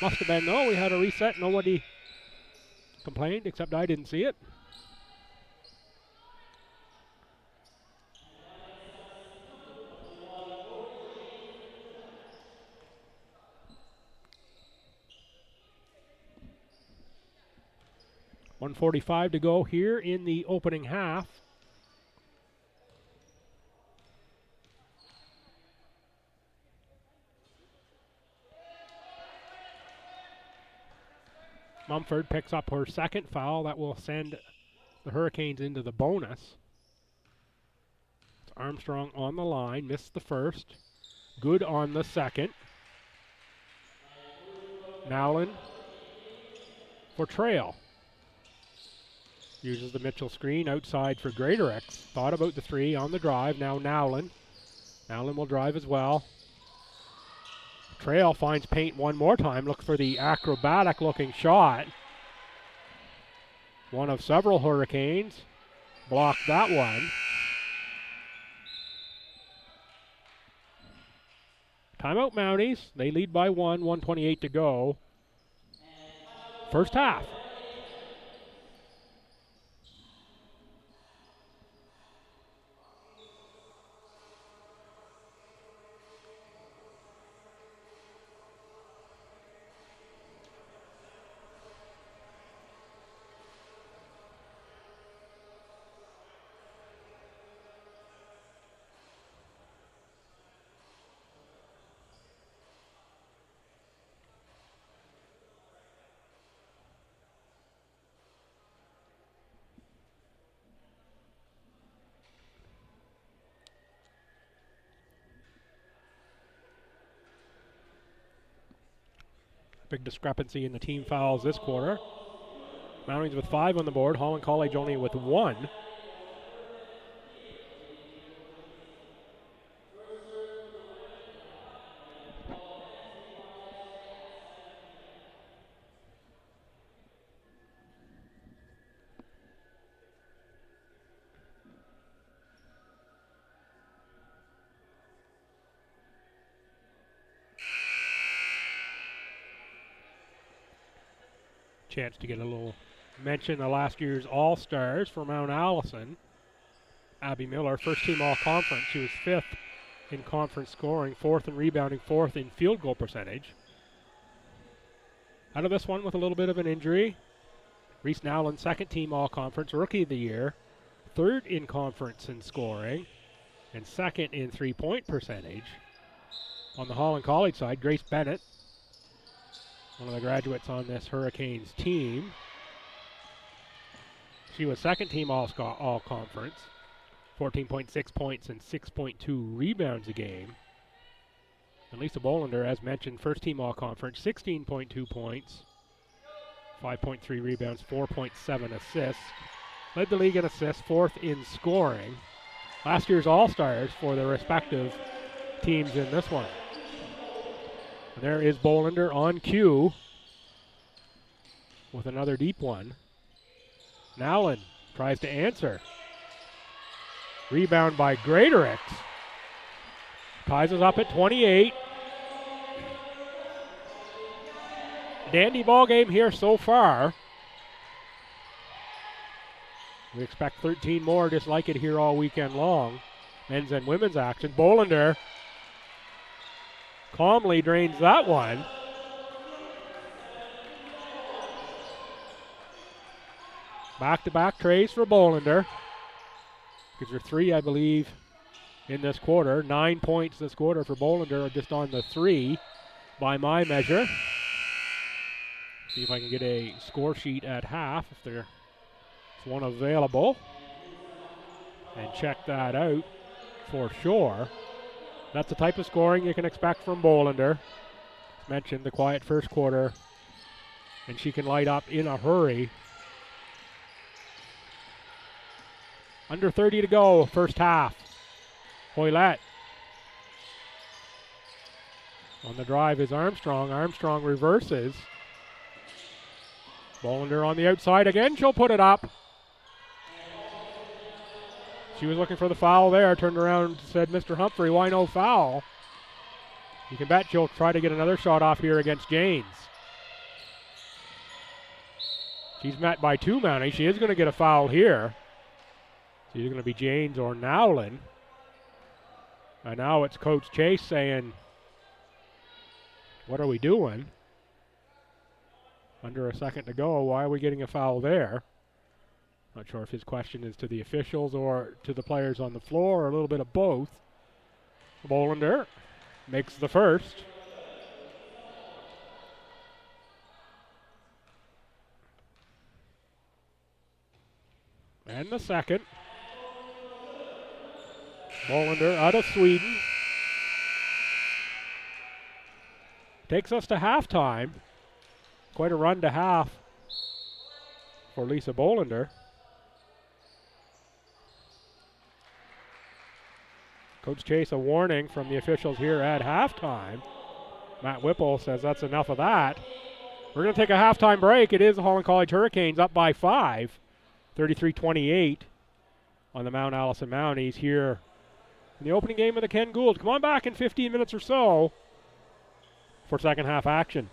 Must have been, though. We had a reset. Nobody complained, except I didn't see it. .145 to go here in the opening half. Mumford picks up her second foul. That will send the Hurricanes into the bonus. It's Armstrong on the line. Missed the first. Good on the second. Nowlin for Trail. Uses the Mitchell screen outside for Greatorex. Thought about the three on the drive. Now Nowlin. Nowlin will drive as well. Trail finds paint one more time. Look for the acrobatic looking shot. One of several Hurricanes. Blocked that one. Timeout Mounties. They lead by 1:28 to go. First half. Big discrepancy in the team fouls this quarter. Mounties with 5 on the board. Holland College only with 1. Chance to get a little mention of last year's All-Stars for Mount Allison. Abby Miller, first team All-Conference. She was 5th in conference scoring, 4th in rebounding, 4th in field goal percentage. Out of this one with a little bit of an injury. Reese Nowlin, second team All-Conference, Rookie of the Year, 3rd in conference in scoring, and 2nd in three-point percentage. On the Holland College side, Grace Bennett, one of the graduates on this Hurricanes team. She was second team all-conference, 14.6 points and 6.2 rebounds a game. And Lisa Bolander, as mentioned, first team all-conference, 16.2 points, 5.3 rebounds, 4.7 assists. Led the league in assists, 4th in scoring. Last year's All-Stars for their respective teams in this one. And there is Bolander on cue with another deep one. Nowlin tries to answer. Rebound by Greatorex. Ties us up at 28. Dandy ball game here so far. We expect 13 more just like it here all weekend long. Men's and women's action. Bolander calmly drains that one. Back-to-back trays for Bolander. Gives her 3, I believe, in this quarter. 9 points this quarter for Bolander, just on the 3 by my measure. See if I can get a score sheet at half if there's one available. And check that out for sure. That's the type of scoring you can expect from Bolander. As mentioned, the quiet first quarter, and she can light up in a hurry. Under 30 to go, first half. Hoylett. On the drive is Armstrong. Armstrong reverses. Bolander on the outside again. She'll put it up. She was looking for the foul there. Turned around and said, Mr. Humphrey, why no foul? You can bet she'll try to get another shot off here against Janes. She's met by 2 Mounties. She is going to get a foul here. It's either going to be Janes or Nowlin. And now it's Coach Chase saying, what are we doing? Under a second to go. Why are we getting a foul there? Not sure if his question is to the officials or to the players on the floor, or a little bit of both. Bolander makes the first. And the second. Bolander out of Sweden. Takes us to halftime. Quite a run to half for Lisa Bolander. Coach Chase, a warning from the officials here at halftime. Matt Whipple says that's enough of that. We're going to take a halftime break. It is the Holland College Hurricanes up by 5, 33-28 on the Mount Allison Mounties here in the opening game of the Ken Gould. Come on back in 15 minutes or so for second half action.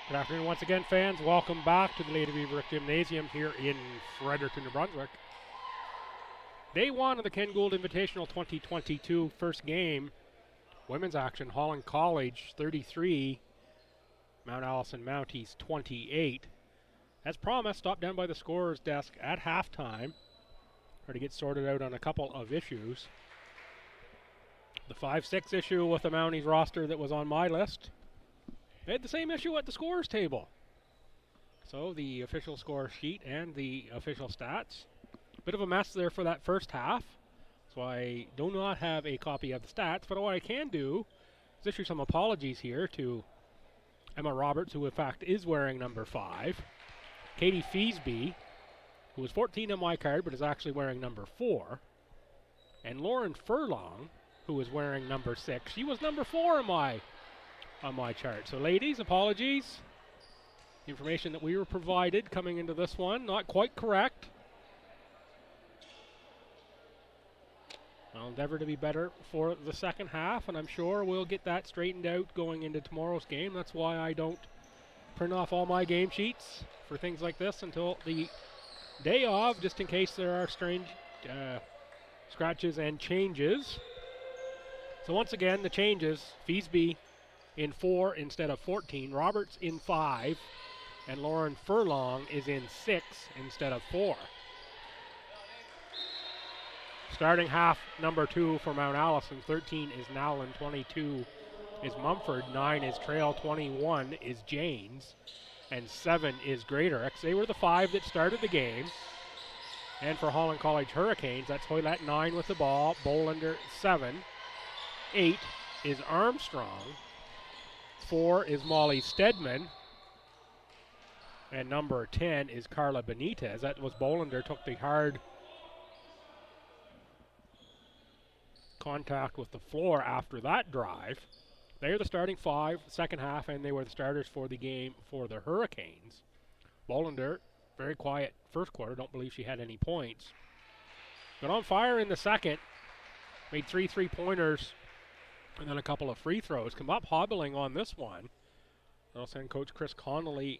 Good afternoon once again, fans. Welcome back to the Lady Beaver Gymnasium here in Fredericton, New Brunswick. Day one of the Ken Gould Invitational 2022 first game. Women's action, Holland College 33, Mount Allison Mounties 28. As promised, stopped down by the scorer's desk at halftime. Try to get sorted out on a couple of issues. The 5-6 issue with the Mounties roster that was on my list. They had the same issue at the scorer's table. So the official score sheet and the official stats. Bit of a mess there for that first half. So I do not have a copy of the stats, but what I can do is issue some apologies here to Emma Roberts, who in fact is wearing number 5. Katie Feesby, who was 14 on my card but is actually wearing number 4. And Lauren Furlong, who is wearing number 6. She was number 4 on my chart. So ladies, apologies. The information that we were provided coming into this one, not quite correct. I'll endeavor to be better for the second half, and I'm sure we'll get that straightened out going into tomorrow's game. That's why I don't print off all my game sheets for things like this until the day of, just in case there are strange scratches and changes. So once again, the changes, Feesby in 4 instead of 14, Roberts in 5, and Lauren Furlong is in 6 instead of 4. Starting half number 2 for Mount Allison, 13 is Nowlin, 22 is Mumford, 9 is Trail, 21 is Janes, and 7 is Greater. They were the 5 that started the game. And for Holland College Hurricanes, that's Hoylett 9 with the ball, Bolander 7, 8 is Armstrong, 4 is Molly Stedman, and number 10 is Carla Benitez. That was Bolander, took the hard contact with the floor after that drive. They're the starting 5, second half, and they were the starters for the game for the Hurricanes. Bolander, very quiet first quarter, don't believe she had any points. Got on fire in the second, made 3 3-pointers, and then a couple of free throws. Come up hobbling on this one. I'll send Coach Chris Connolly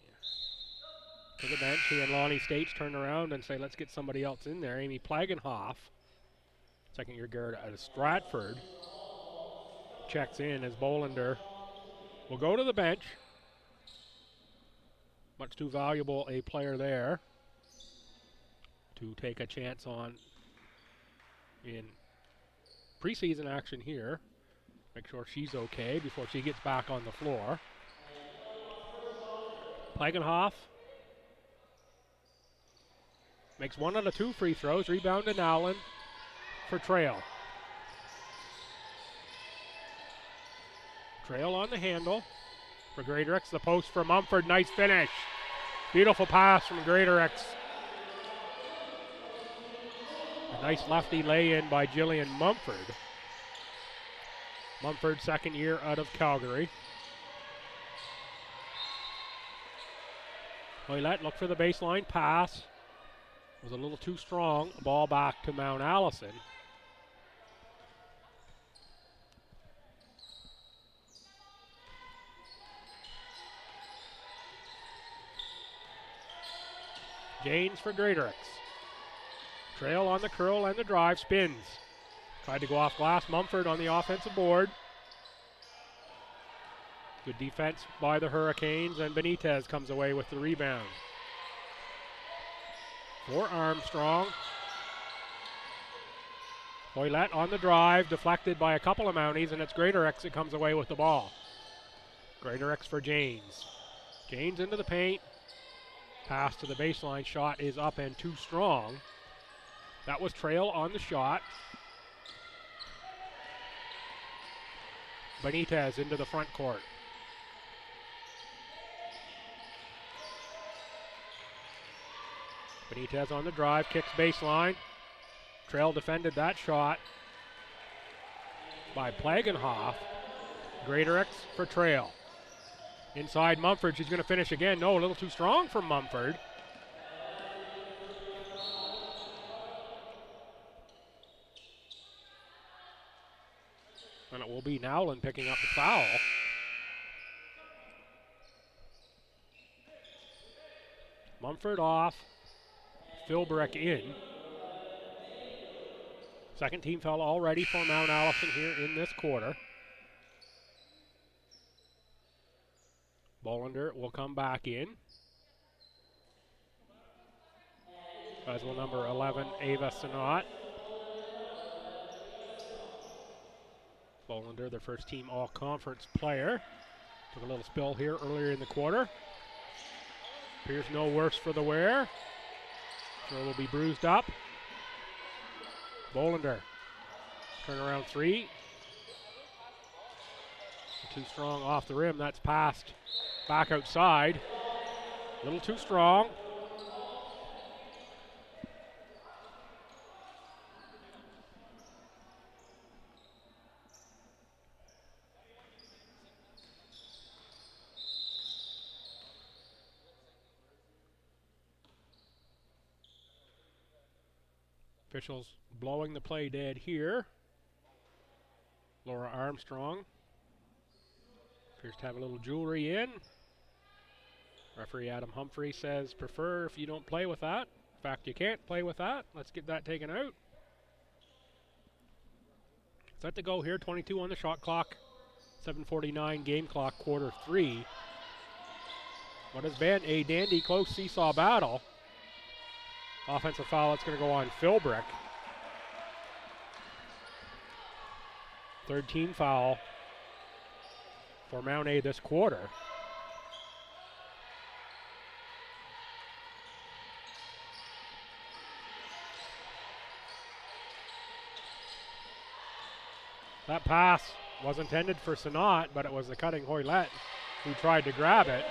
to the bench. He and Lonnie States turn around and say, let's get somebody else in there. Amy Plagenhoff, second-year guard out of Stratford, checks in as Bolander will go to the bench. Much too valuable a player there to take a chance on in preseason action here. Make sure she's okay before she gets back on the floor. Plagenhoff makes 1 out of 2 free throws. Rebound to Nowlin for Trail. Trail on the handle for Greaterix. The post for Mumford. Nice finish. Beautiful pass from Greaterix. A nice lefty lay-in by Jillian Mumford. Mumford, second year out of Calgary. Hoylett look for the baseline pass. Was a little too strong. Ball back to Mount Allison. Janes for Greaterix. Trail on the curl and the drive, spins. Tried to go off glass. Mumford on the offensive board. Good defense by the Hurricanes, and Benitez comes away with the rebound. For Armstrong. Hoylett on the drive, deflected by a couple of Mounties, and it's Greaterix that comes away with the ball. Greaterix for Janes. Janes into the paint. Pass to the baseline. Shot is up and too strong. That was Trail on the shot. Benitez into the front court. Benitez on the drive, kicks baseline. Trail defended that shot by Plagenhoff. Greaterix for Trail. Inside Mumford, she's going to finish again. No, a little too strong for Mumford. And it will be Nowlin picking up the foul. Mumford off. Philbrick in. Second team foul already for Mount Allison here in this quarter. Bolander will come back in. As will number 11, Ava Sinat. Bolander, their first team all-conference player. Took a little spill here earlier in the quarter. Appears no worse for the wear. Sure will be bruised up. Bolander, turnaround three. Too strong off the rim, that's passed back outside. A little too strong. Officials blowing the play dead here. Laura Armstrong appears to have a little jewelry in. Referee Adam Humphrey says, prefer if you don't play with that. In fact, you can't play with that. Let's get that taken out. Set to go here, 22 on the shot clock. 7:49 game clock, quarter three. What has been a dandy close seesaw battle. Offensive foul, it's going to go on Philbrick. Third team foul for Mount A this quarter. That pass was intended for Sinat, but it was the cutting Hoylett who tried to grab it.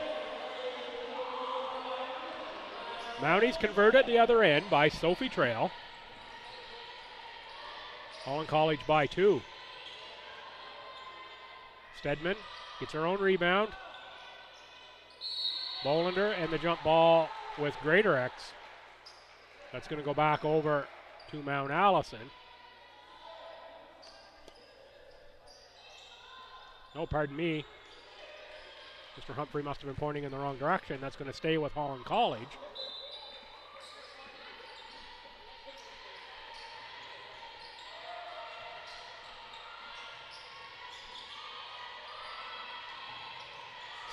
Mounties converted the other end by Sophie Trail. Holland College by 2. Stedman gets her own rebound. Bolander and the jump ball with Greater X. That's going to go back over to Mount Allison. No, pardon me. Mr. Humphrey must have been pointing in the wrong direction. That's going to stay with Holland College.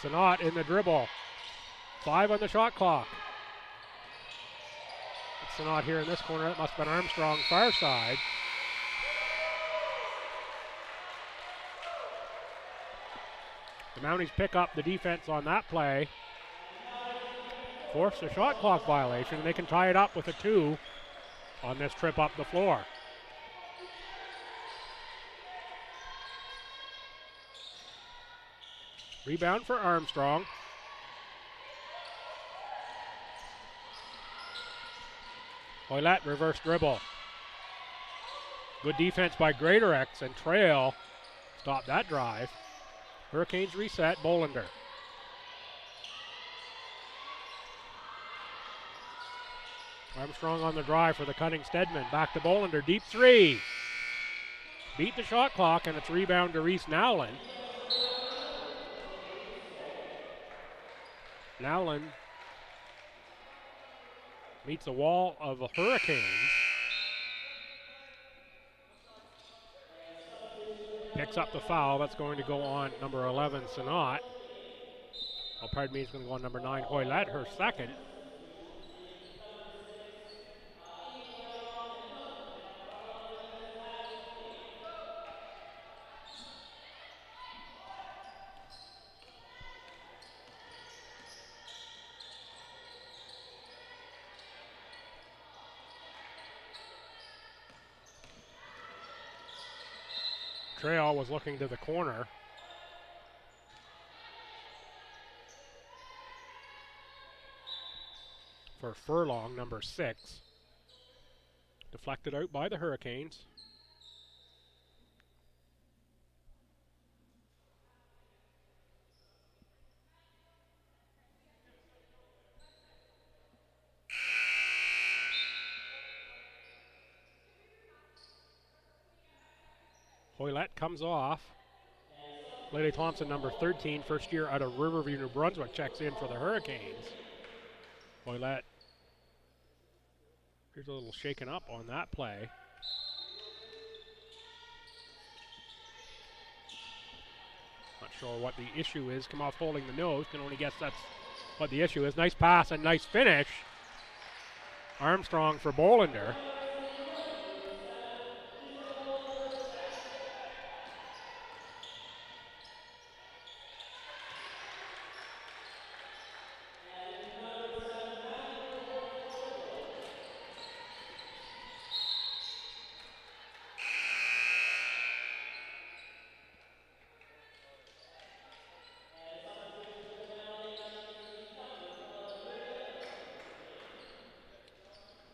Sinat in the dribble. 5 on the shot clock. It's Sinat here in this corner. That must have been Armstrong far side. The Mounties pick up the defense on that play. Force a shot clock violation, and they can tie it up with a 2 on this trip up the floor. Rebound for Armstrong. Hoylett reverse dribble. Good defense by Greater X, and Trail stopped that drive. Hurricanes reset, Bolander. Armstrong on the drive for the cutting Stedman. Back to Bolander, deep 3. Beat the shot clock, and it's rebound to Reese Nowlin. Nowlin meets a wall of the Hurricanes. Picks up the foul. That's going to go on number 11, Sinat. Oh, pardon me, it's going to go on number 9, Hoylett, her second. Trail was looking to the corner. For Furlong, number 6. Deflected out by the Hurricanes. Hoylett comes off. Lady Thompson, number 13, first year out of Riverview, New Brunswick, checks in for the Hurricanes. Ouellette. Here's a little shaken up on that play. Not sure what the issue is. Come off holding the nose. Can only guess that's what the issue is. Nice pass and nice finish. Armstrong for Bolander.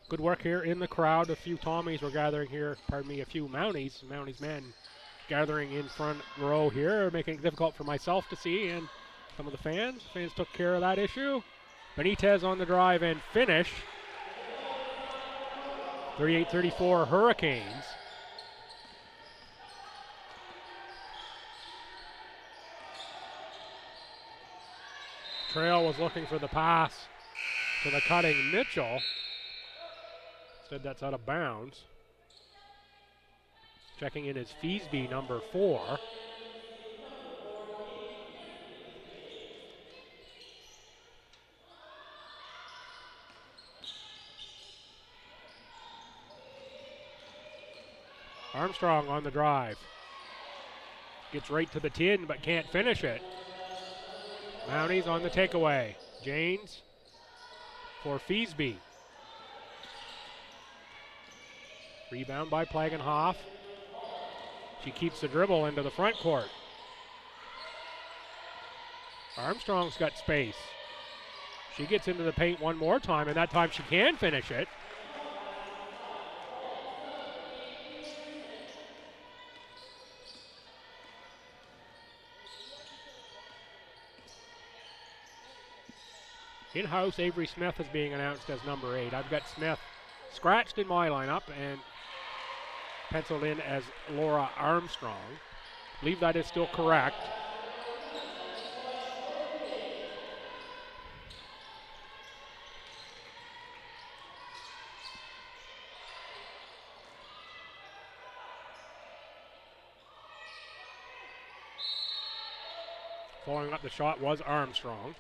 Good work here in the crowd. A few Tommies were gathering here, a few Mounties. Mounties men gathering in front row here, making it difficult for myself to see and some of the fans. Fans took care of that issue. Benitez on the drive and finish. 38-34 Hurricanes. Trail was looking for the pass to the cutting Mitchell. Instead, that's out of bounds. Checking in is Feasby, number 4. Armstrong on the drive. Gets right to the tin, but can't finish it. Mounties on the takeaway. Janes for Feasby. Rebound by Plagenhoff. She keeps the dribble into the front court. Armstrong's got space. She gets into the paint one more time, and that time she can finish it. In-house, Avery Smith is being announced as number 8. I've got Smith scratched in my lineup and penciled in as Laura Armstrong. I believe that is still correct. Following up the shot was Armstrong.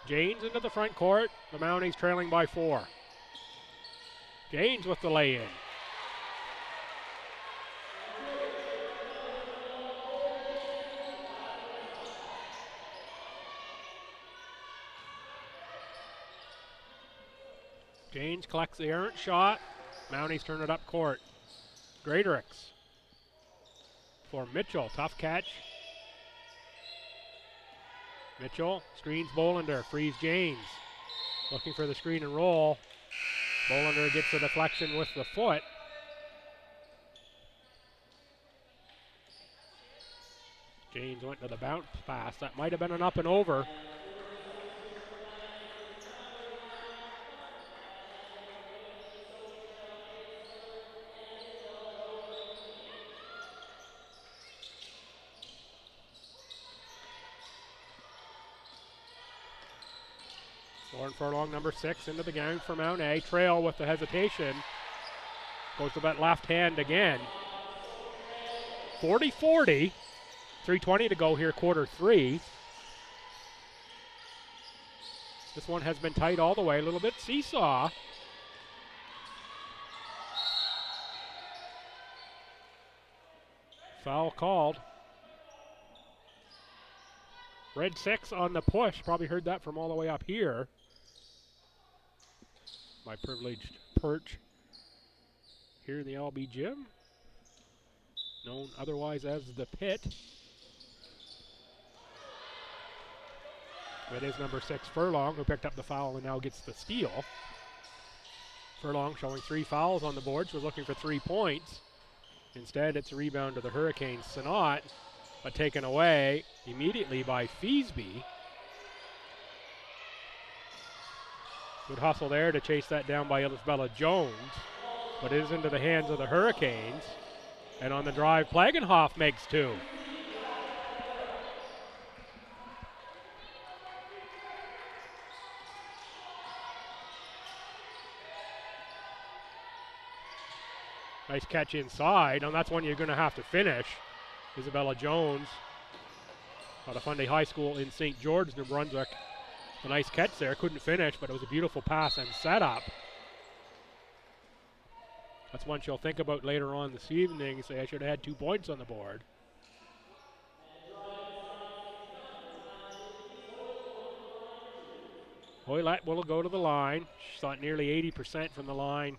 Janes into the front court. The Mounties trailing by 4. Janes with the lay-in. Janes collects the errant shot. Mounties turn it up court. Greaterix for Mitchell. Tough catch. Mitchell screens Bolander, frees Janes. Looking for the screen and roll. Bolander gets the deflection with the foot. Janes went to the bounce pass. That might have been an up and over. Lauren Furlong, number 6, into the game for Mount A. Trail with the hesitation. Goes to that left hand again. 40-40. 3:20 to go here, quarter 3. This one has been tight all the way. A little bit seesaw. Foul called. Red 6 on the push. Probably heard that from all the way up here. My privileged perch here in the LB gym, known otherwise as the pit. It is number 6 Furlong who picked up the foul and now gets the steal. Furlong showing 3 fouls on the board. She was looking for 3 points. Instead, it's a rebound to the Hurricanes. Sinot, but taken away immediately by Feasby. Good hustle there to chase that down by Isabella Jones. but it is into the hands of the Hurricanes. And on the drive, Plagenhoff makes 2. Nice catch inside, and that's one you're going to have to finish. Isabella Jones out of Fundy High School in St. George, New Brunswick. A nice catch there, couldn't finish, but it was a beautiful pass and setup. That's one she'll think about later on this evening, say I should have had 2 points on the board. Hoylett will go to the line. She shot nearly 80% from the line.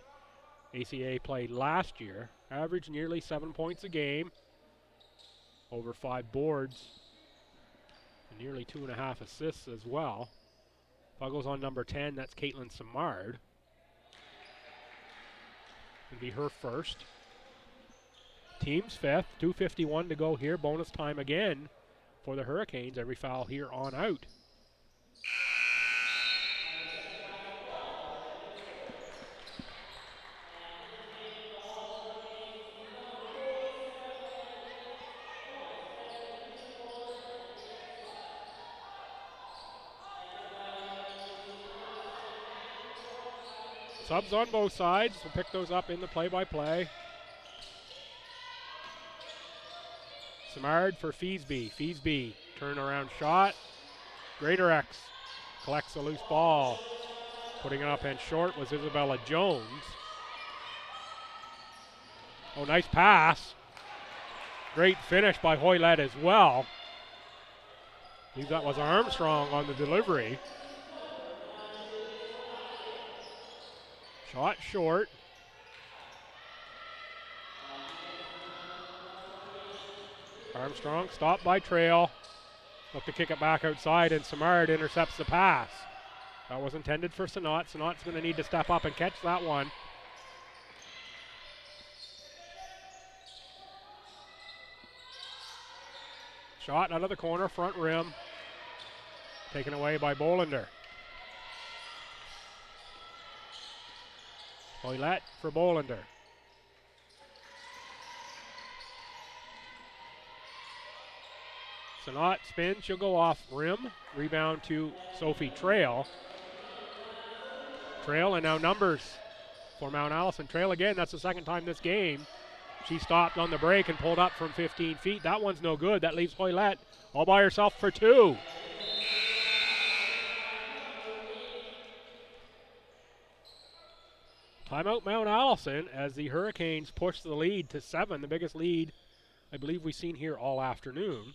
ACA played last year. Averaged nearly 7 points a game. Over 5 boards. And nearly 2.5 assists as well. Buggles on number 10, that's Caitlin Simard. It'll be her first. Team's 5th, 2:51 to go here. Bonus time again for the Hurricanes. Every foul here on out. Subs on both sides. We'll pick those up in the play-by-play. Simard for Feesby. Feesby, turnaround shot. Greatorex collects a loose ball. Putting it up and short was Isabella Jones. Oh, nice pass. Great finish by Hoylett as well. I believe that was Armstrong on the delivery. Shot short. Armstrong stopped by Trail. Look to kick it back outside, and Simard intercepts the pass. That was intended for Sanat. Sanat's going to need to step up and catch that one. Shot out of the corner, front rim. Taken away by Bolander. Hoylett for Bolander. Sanat spins, she'll go off rim. Rebound to Sophie Trail. Trail and now numbers for Mount Allison. Trail again, that's the second time this game. She stopped on the break and pulled up from 15 feet. That one's no good. That leaves Hoylett all by herself for 2. Timeout Mount Allison as the Hurricanes push the lead to 7, the biggest lead I believe we've seen here all afternoon.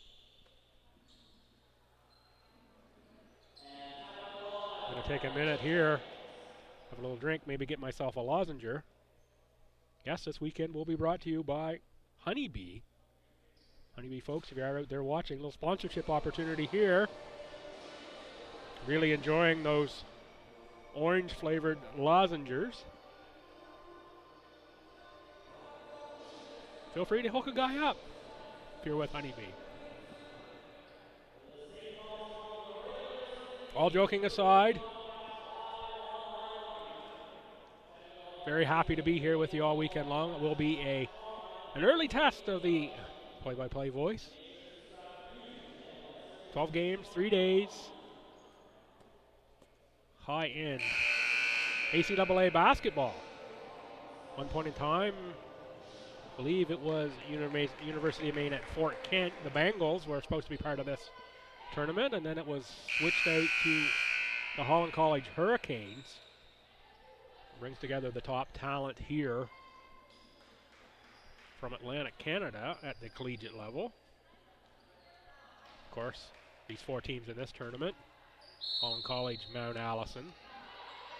I'm going to take a minute here, have a little drink, maybe get myself a lozenger. Yes, this weekend will be brought to you by Honeybee. Honeybee folks, if you are out there watching, a little sponsorship opportunity here. Really enjoying those orange flavored lozengers. Feel free to hook a guy up if you're with Honeybee. All joking aside, very happy to be here with you all weekend long. It will be an early test of the play-by-play voice. 12 games, 3 days. High-end ACAA basketball. One point in time, I believe it was University of Maine at Fort Kent. The Bengals were supposed to be part of this tournament, and then it was switched out to the Holland College Hurricanes. Brings together the top talent here from Atlantic Canada at the collegiate level. Of course, these 4 teams in this tournament: Holland College, Mount Allison,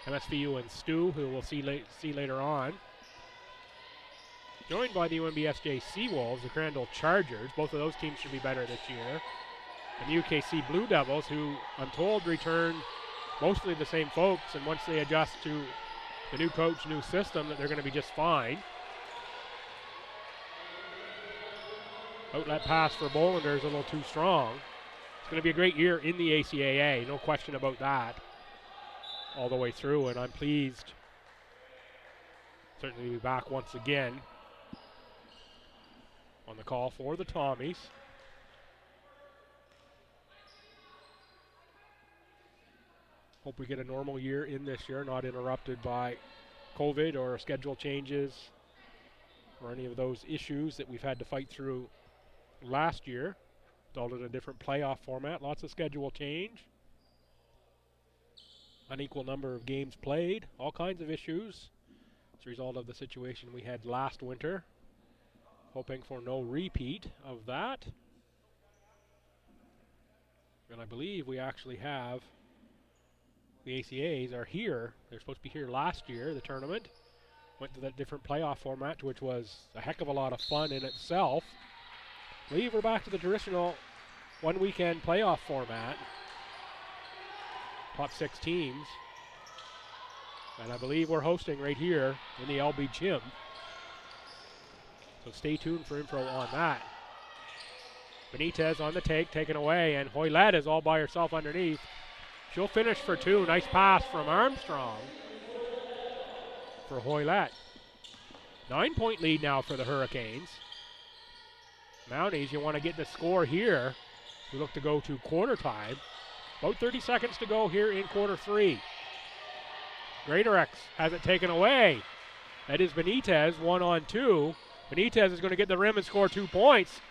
MSVU and Stu, who we'll see later on. Joined by the UNBSJ Seawolves, the Crandall Chargers. Both of those teams should be better this year. And the UKC Blue Devils, who I'm told return mostly the same folks, and once they adjust to the new coach, new system, that they're going to be just fine. Outlet pass for Bolander is a little too strong. It's going to be a great year in the ACAA, no question about that, all the way through, and I'm pleased certainly be back once again on the call for the Tommies. Hope we get a normal year in this year, not interrupted by COVID or schedule changes or any of those issues that we've had to fight through last year. Resulted in a different playoff format, lots of schedule change, unequal number of games played, all kinds of issues as a result of the situation we had last winter. Hoping for no repeat of that. And I believe we actually have the ACAs are here. They're supposed to be here last year, the tournament. Went to that different playoff format, which was a heck of a lot of fun in itself. I believe we're back to the traditional one weekend playoff format. Top 6 teams. And I believe we're hosting right here in the LB Gym. So stay tuned for info on that. Benitez on the take, taken away, and Hoylett is all by herself underneath. She'll finish for 2. Nice pass from Armstrong for Hoylett. 9-point lead now for the Hurricanes. Mounties, you want to get the score here. We look to go to quarter time. About 30 seconds to go here in quarter 3. Greatorex has it taken away. That is Benitez, 1-on-2. Benitez is going to get the rim and score 2 points.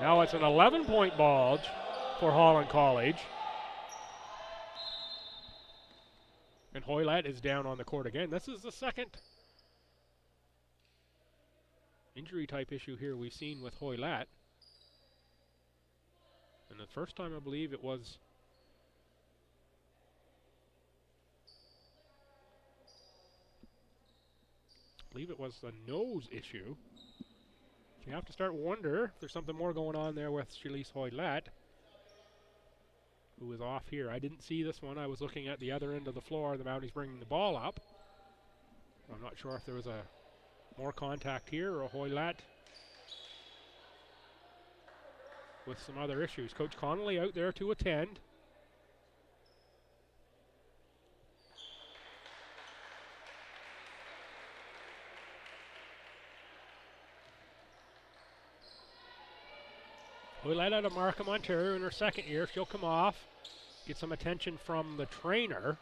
Now it's an 11-point bulge for Holland College. And Hoylett is down on the court again. This is the second injury type issue here we've seen with Hoylett. And the first time I believe it was the nose issue. So you have to start wonder if there's something more going on there with Shalise Hoylett, who is off here. I didn't see this one. I was looking at the other end of the floor. The Mounties bringing the ball up. I'm not sure if there was more contact here or Hoylett with some other issues. Coach Connolly out there to attend. Hoylett out of Markham, Ontario in her second year. She'll come off, get some attention from the trainer.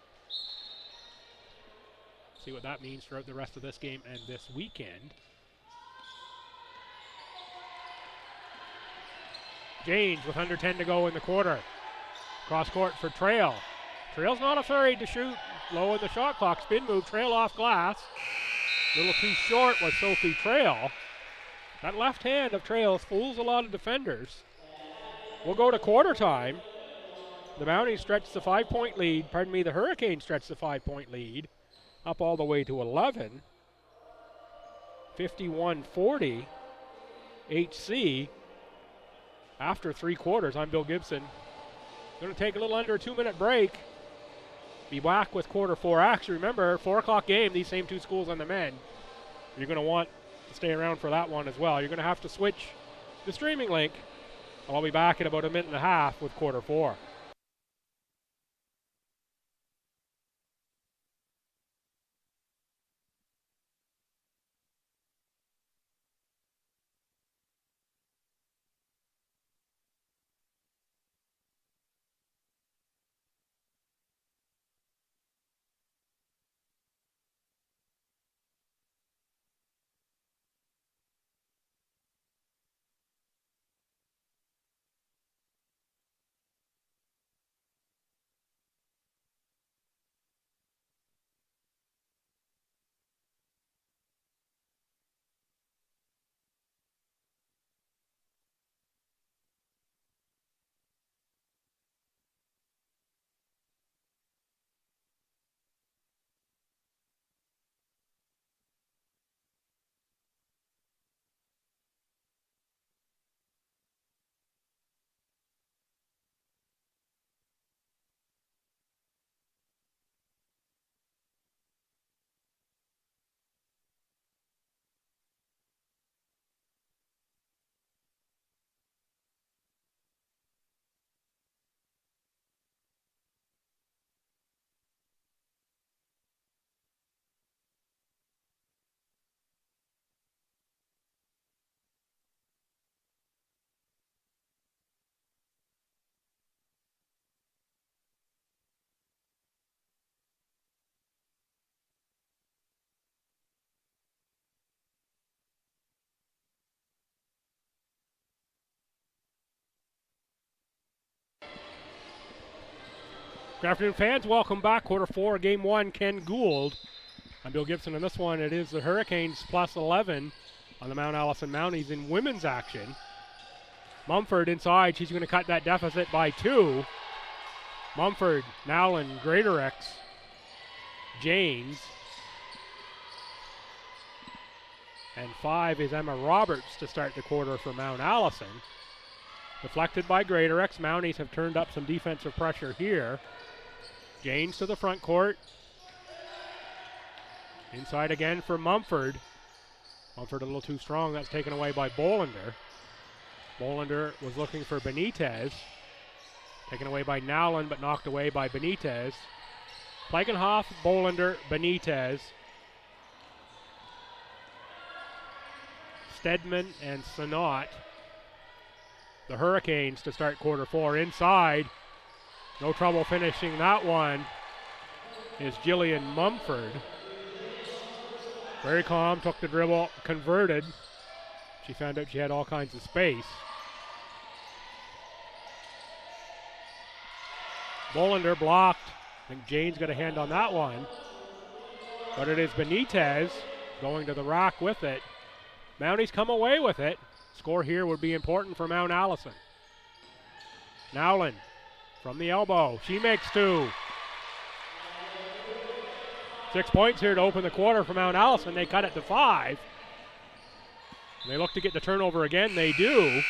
See what that means throughout the rest of this game and this weekend. James with under 10 to go in the quarter. Cross court for Trail. Trail's not afraid to shoot low in the shot clock. Spin move, Trail off glass. A little too short was Sophie Trail. That left hand of Trail's fools a lot of defenders. We'll go to quarter time. The Mounties stretch the 5-point lead. The Hurricanes stretch the 5-point lead up all the way to 11. 51-40 HC. After 3 quarters, I'm Bill Gibson. Going to take a little under a 2-minute break. Be back with quarter 4 action. Remember, 4 o'clock game, these same 2 schools on the men. You're going to want to stay around for that one as well. You're going to have to switch the streaming link. I'll be back in about a minute and a half with quarter 4. Good afternoon, fans. Welcome back. Quarter 4, Game 1, Ken Gould. I'm Bill Gibson. In this one, it is the Hurricanes plus 11 on the Mount Allison Mounties in women's action. Mumford inside. She's going to cut that deficit by 2. Mumford, Nowlin, Greatorex, Janes. And 5 is Emma Roberts to start the quarter for Mount Allison. Deflected by Greatorex. Mounties have turned up some defensive pressure here. Janes to the front court. Inside again for Mumford. Mumford a little too strong. That's taken away by Bolander. Bolander was looking for Benitez. Taken away by Nowlin, but knocked away by Benitez. Plagenhoff, Bolander, Benitez. Stedman and Sanat. The Hurricanes to start quarter 4 inside. No trouble finishing that one is Jillian Mumford. Very calm, took the dribble, converted. She found out she had all kinds of space. Bolander blocked. I think Jane's got a hand on that one. But it is Benitez going to the rack with it. Mounties come away with it. Score here would be important for Mount Allison. Nowlin from the elbow. She makes 2. 6 points here to open the quarter for Mount Allison. They cut it to 5. They look to get the turnover again. They do.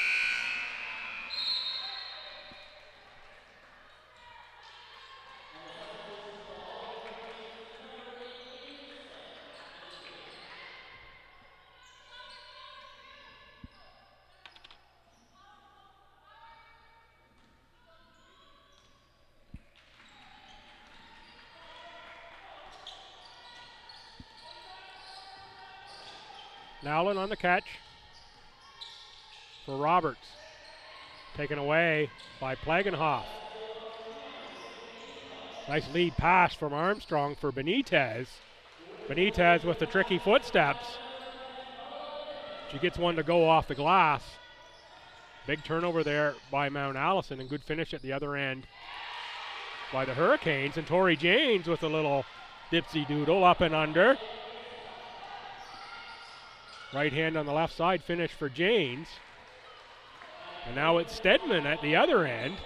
Nowlin on the catch for Roberts. Taken away by Plagenhoff. Nice lead pass from Armstrong for Benitez. Benitez with the tricky footsteps. She gets one to go off the glass. Big turnover there by Mount Allison, and good finish at the other end by the Hurricanes. And Tori Janes with a little dipsy doodle up and under. Right hand on the left side finish for Janes. And now it's Stedman at the other end.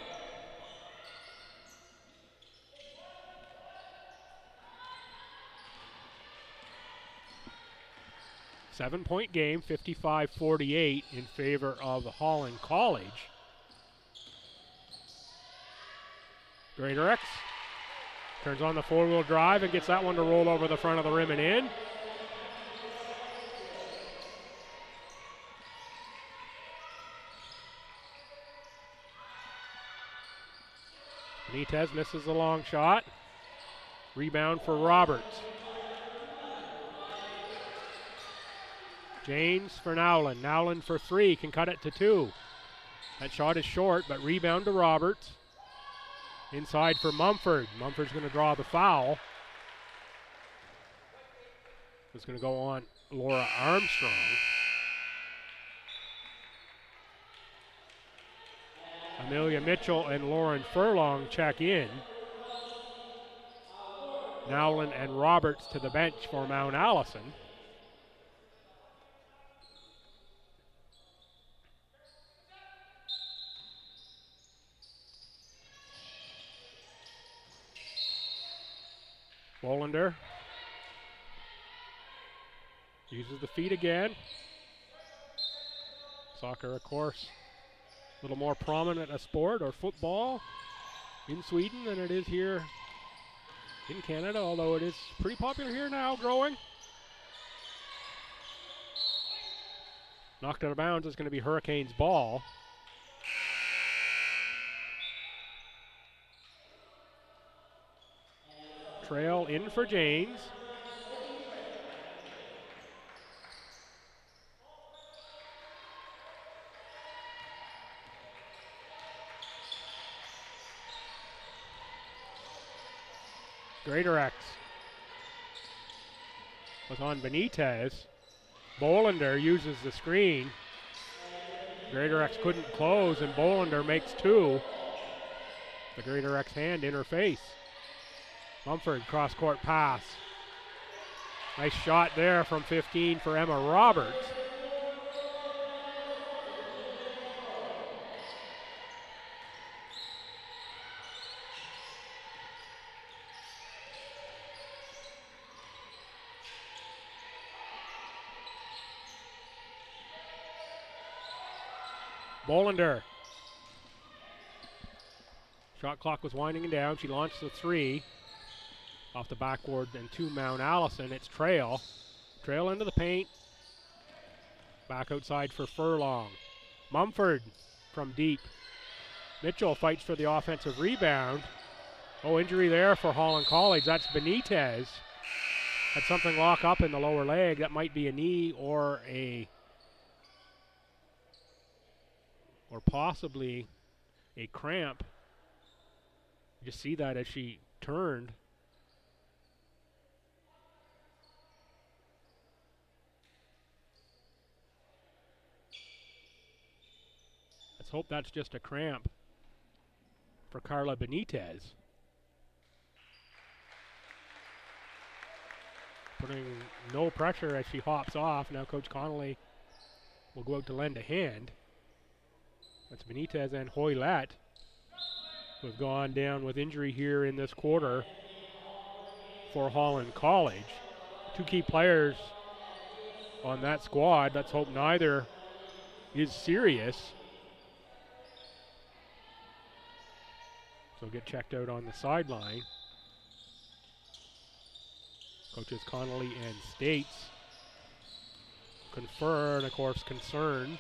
Seven-point game, 55-48 in favor of Holland College. Greatorex turns on the four-wheel drive and gets that one to roll over the front of the rim and in. Benitez misses the long shot. Rebound for Roberts. Janes for Nowlin. Nowlin for 3, can cut it to 2. That shot is short, but rebound to Roberts. Inside for Mumford. Mumford's going to draw the foul. It's going to go on Laura Armstrong. Amelia Mitchell and Lauren Furlong check in. Nowlin and Roberts to the bench for Mount Allison. Bolander uses the feet again. Soccer, of course, a little more prominent a sport, or football, in Sweden than it is here in Canada, although it is pretty popular here now, growing. Knocked out of bounds is going to be Hurricanes ball. Trail in for Janes. Greatorex was on Benitez. Bolander uses the screen. Greatorex couldn't close, and Bolander makes 2. The Greater X hand in her face. Mumford cross-court pass. Nice shot there from 15 for Emma Roberts. Bolander. Shot clock was winding down. She launched the three. Off the backboard and to Mount Allison. It's Trail. Trail into the paint. Back outside for Furlong. Mumford from deep. Mitchell fights for the offensive rebound. Oh, injury there for Holland College. That's Benitez. Had something lock up in the lower leg. That might be a knee or possibly a cramp. You just see that as she turned. Let's hope that's just a cramp for Carla Benitez. Putting no pressure as she hops off. Now Coach Connolly will go out to lend a hand. That's Benitez and Hoylett, who have gone down with injury here in this quarter for Holland College. Two key players on that squad. Let's hope neither is serious. So get checked out on the sideline. Coaches Connolly and States confer and, of course, concerned.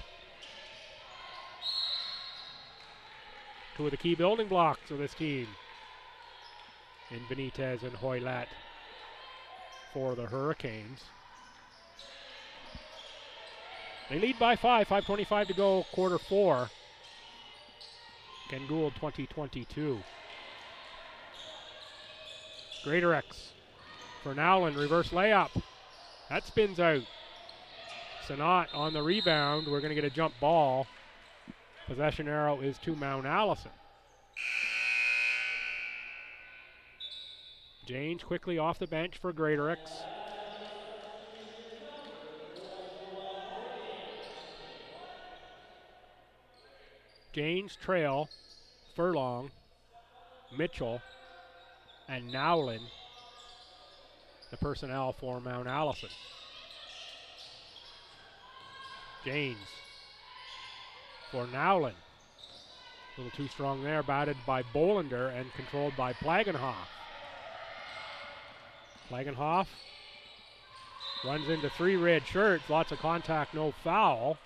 Two of the key building blocks of this team in Benitez and Hoylett for the Hurricanes. They lead by 5:25 to go, quarter four. Ken Gould 2022. Greater X for Nowlin, reverse layup. That spins out. Sanat on the rebound. We're going to get a jump ball. Possession arrow is to Mount Allison. James quickly off the bench for Greater X. James, Trail, Furlong, Mitchell, and Nowlin, the personnel for Mount Allison. James for Nowlin. A little too strong there, batted by Bolander and controlled by Plagenhoff. Plagenhoff runs into three red shirts, lots of contact, no foul.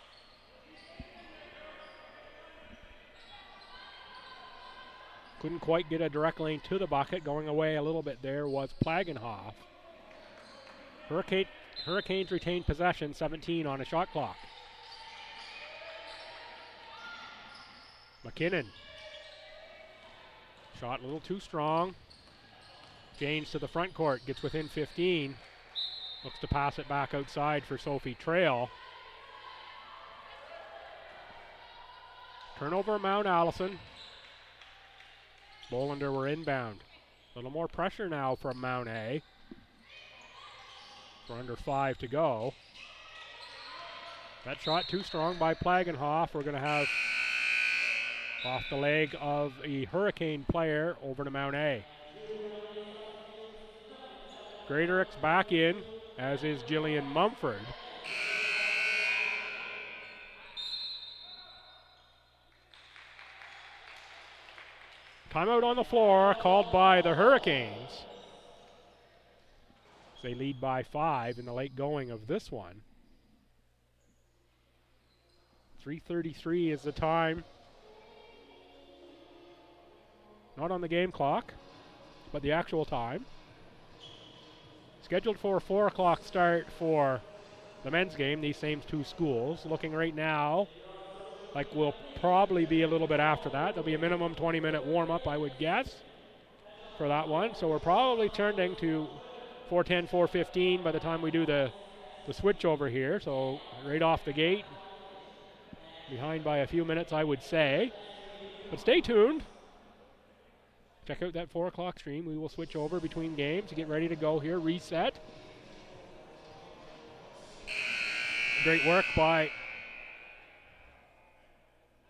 Couldn't quite get a direct lane to the bucket. Going away a little bit there was Plagenhoff. Hurricanes retain possession, 17 on a shot clock. McKinnon. Shot a little too strong. James to the front court, gets within 15. Looks to pass it back outside for Sophie Trail. Turnover Mount Allison. Bolander were inbound. A little more pressure now from Mount A. For under 5 to go. That shot too strong by Plagenhoff. We're going to have off the leg of a Hurricane player over to Mount A. Greater X back in, as is Jillian Mumford. Timeout on the floor called by the Hurricanes. They lead by 5 in the late going of this one. 3:33 is the time. Not on the game clock, but the actual time. Scheduled for a 4 o'clock start for the men's game, these same two schools. Looking right now like we'll probably be a little bit after that. There'll be a minimum 20-minute warm-up, I would guess, for that one. So we're probably turning to 4:10, 4:15 by the time we do the switch over here. So right off the gate, behind by a few minutes, I would say. But stay tuned. Check out that 4 o'clock stream. We will switch over between games to get ready to go here. Reset. Great work by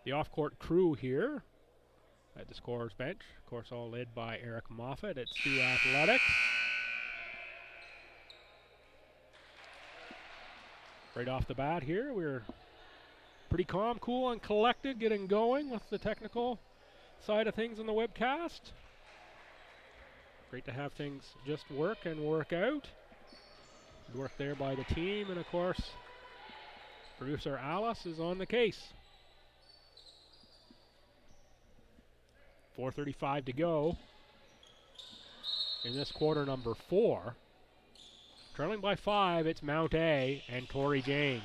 the off-court crew here at the scorer's bench. Of course, all led by Eric Moffat at Stu Athletics. Right off the bat here, we're pretty calm, cool, and collected, getting going with the technical side of things on the webcast. Great to have things just work and work out. Good work there by the team, and of course, producer Alice is on the case. 4:35 to go in this quarter number 4. Trailing by 5, it's Mount A and Tori James.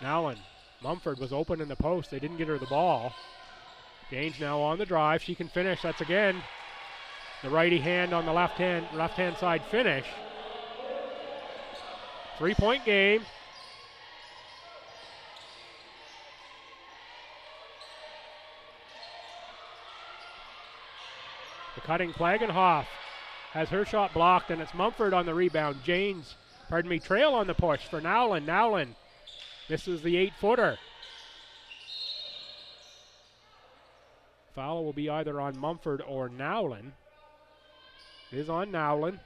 Nowlin. Mumford was open in the post. They didn't get her the ball. James now on the drive. She can finish. That's again the righty hand on the left hand side finish. 3-point game. The cutting Plagenhoff has her shot blocked, and it's Mumford on the rebound. Trail on the push for Nowlin. Nowlin misses the 8-footer. Foul will be either on Mumford or Nowlin. It is on Nowlin.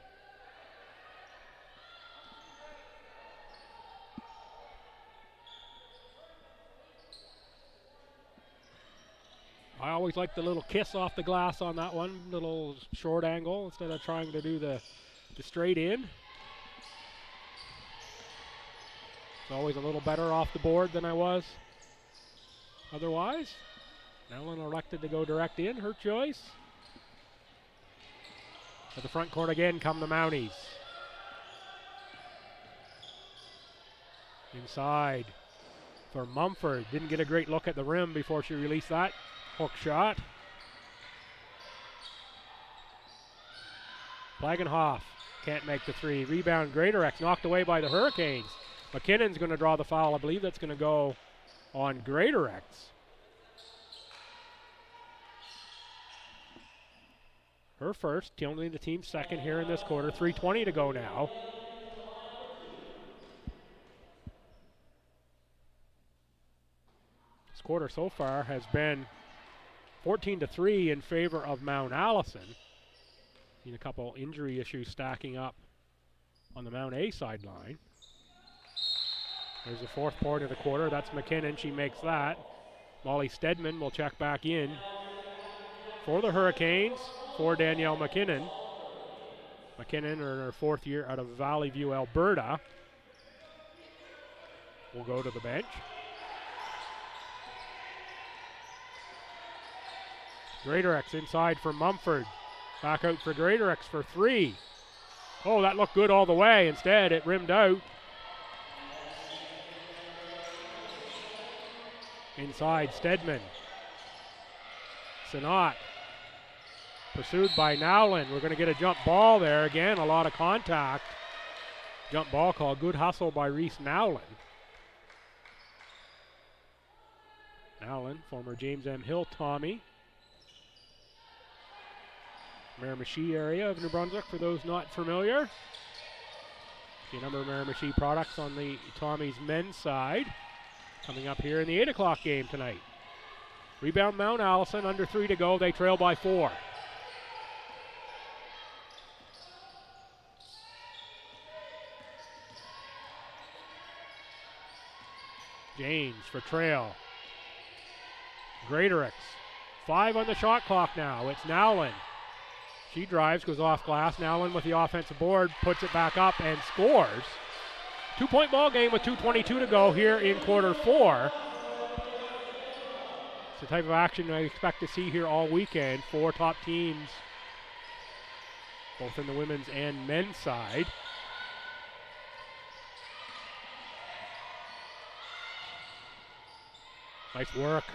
I always like the little kiss off the glass on that one, little short angle instead of trying to do the straight in. It's always a little better off the board than I was otherwise. Nowlin elected to go direct in, her choice. At the front court again come the Mounties. Inside for Mumford. Didn't get a great look at the rim before she released that hook shot. Plagenhoff can't make the three. Rebound Greatorex knocked away by the Hurricanes. McKinnon's going to draw the foul. I believe that's going to go on Greatorex. Her first, only the team's second here in this quarter. 3:20 to go now. This quarter so far has been 14-3 in favor of Mount Allison. Seen a couple injury issues stacking up on the Mount A sideline. There's the 4th point of the quarter. That's McKinnon. She makes that. Molly Stedman will check back in for the Hurricanes for Danielle McKinnon. McKinnon, in her 4th year out of Valley View, Alberta, will go to the bench. Greatorex inside for Mumford. Back out for Greatorex for 3. Oh, that looked good all the way. Instead, it rimmed out. Inside, Stedman. Sinat. Pursued by Nowlin. We're going to get a jump ball there. Again, a lot of contact. Jump ball call. Good hustle by Reese Nowlin. Nowlin, former James M. Hill Tommy. Miramichi area of New Brunswick, for those not familiar. See a number of Miramichi products on the Tommy's men's side. Coming up here in the 8 o'clock game tonight. Rebound Mount Allison, under 3 to go. They trail by 4. James for trail. Greatorex. 5 on the shot clock now. It's Nowlin. She drives, goes off glass. Nowlin with the offensive board, puts it back up and scores. 2-point ball game with 2:22 to go here in quarter 4. It's the type of action I expect to see here all weekend. 4 top teams, both in the women's and men's side. Nice work.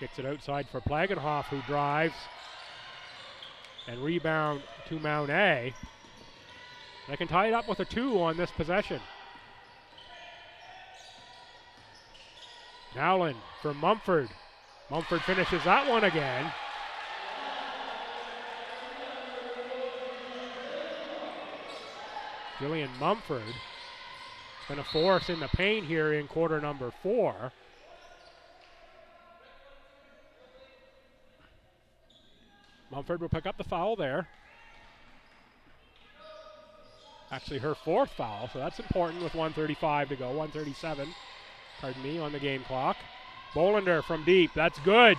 Kicks it outside for Plagenhoff, who drives. And rebound to Mount A. They can tie it up with a 2 on this possession. Nowlin from Mumford. Mumford finishes that one again. Jillian Mumford has been a force in the paint here in quarter number 4. Mumford will pick up the foul there. Actually her 4th foul, so that's important with 1:35 to go, 1:37, pardon me, on the game clock. Bolander from deep, that's good.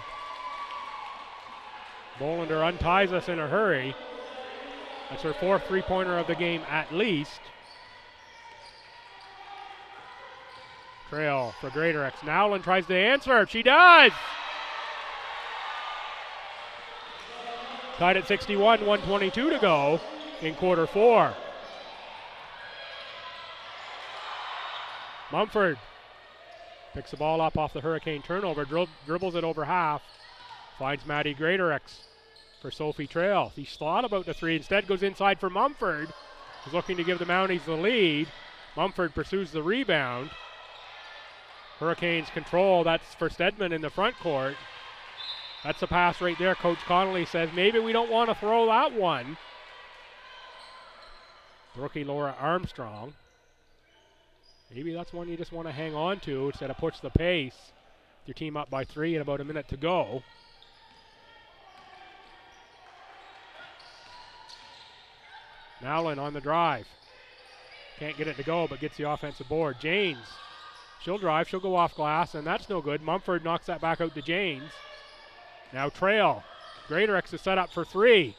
Bolander unties us in a hurry. That's her 4th three-pointer of the game at least. Trail for Greatorex. Nowlin tries to answer, she does! Tied at 61, 1:22 to go in quarter 4. Mumford picks the ball up off the Hurricane turnover, dribbles it over half, finds Maddie Greatorex for Sophie Trail. He thought about the 3, instead goes inside for Mumford, who's looking to give the Mounties the lead. Mumford pursues the rebound. Hurricanes control, that's for Stedman in the front court. That's a pass right there. Coach Connolly says maybe we don't want to throw that one. Rookie Laura Armstrong. Maybe that's one you just want to hang on to instead of push the pace. Your team up by 3 and about a minute to go. Nowlin on the drive. Can't get it to go, but gets the offensive board. Janes, she'll drive, she'll go off glass, and that's no good. Mumford knocks that back out to Janes. Now Trail. Greatorex is set up for 3.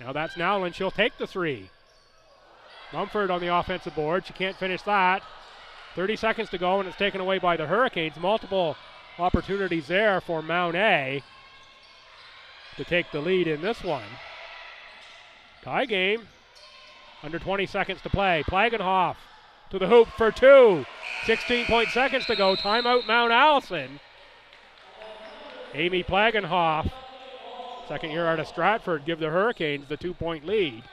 Now that's Nowlin, she'll take the 3. Mumford on the offensive board, she can't finish that. 30 seconds to go, and it's taken away by the Hurricanes. Multiple opportunities there for Mount A to take the lead in this one. Tie game. Under 20 seconds to play. Plagenhoff to the hoop for 2. 16 seconds to go. Timeout Mount Allison. Amy Plagenhoff, second year out of Stratford, give the Hurricanes the 2-point lead.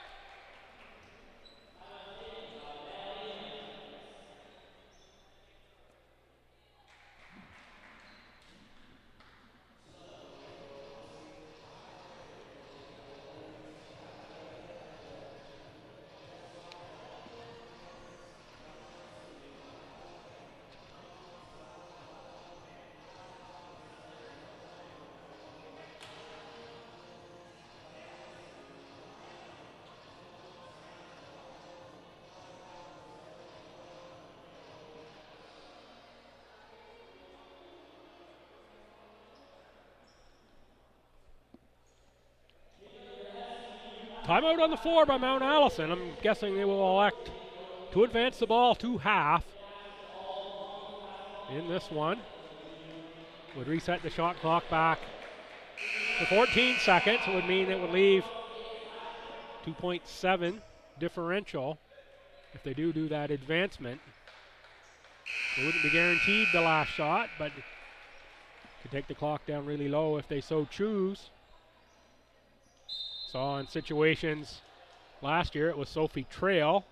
Timeout on the floor by Mount Allison. I'm guessing they will elect to advance the ball to half in this one. Would reset the shot clock back to 14 seconds. It would mean it would leave 2.7 differential if they do that advancement. They wouldn't be guaranteed the last shot, but could take the clock down really low if they so choose. Saw in situations last year, it was Sophie Trail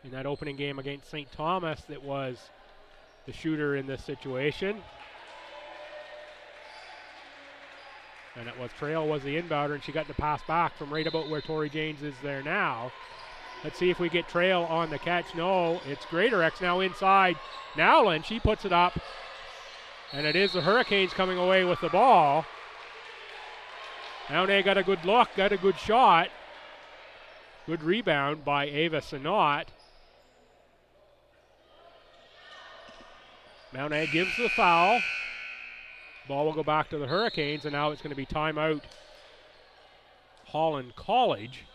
in that opening game against St. Thomas that was the shooter in this situation. And it was Trail was the inbounder, and she got the pass back from right about where Tori Janes is there now. Let's see if we get Trail on the catch. No, it's Greatorex now inside. Nowlin, she puts it up, and it is the Hurricanes coming away with the ball. Mount A got a good look, got a good shot. Good rebound by Ava Sinot. Mount A gives the foul. Ball will go back to the Hurricanes, and now it's going to be timeout Holland College.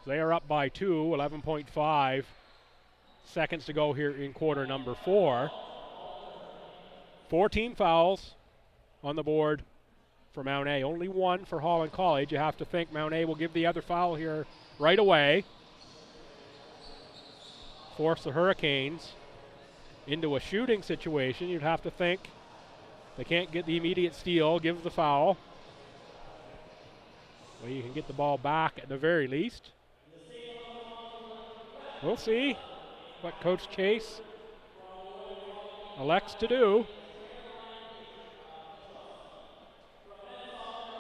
They are up by 2, 11.5 seconds to go here in quarter number 4. 14 fouls on the board for Mount A. Only 1 for Holland College. You have to think Mount A will give the other foul here right away. Force the Hurricanes into a shooting situation. You'd have to think they can't get the immediate steal, give the foul. Well, you can get the ball back at the very least. We'll see what Coach Chase elects to do.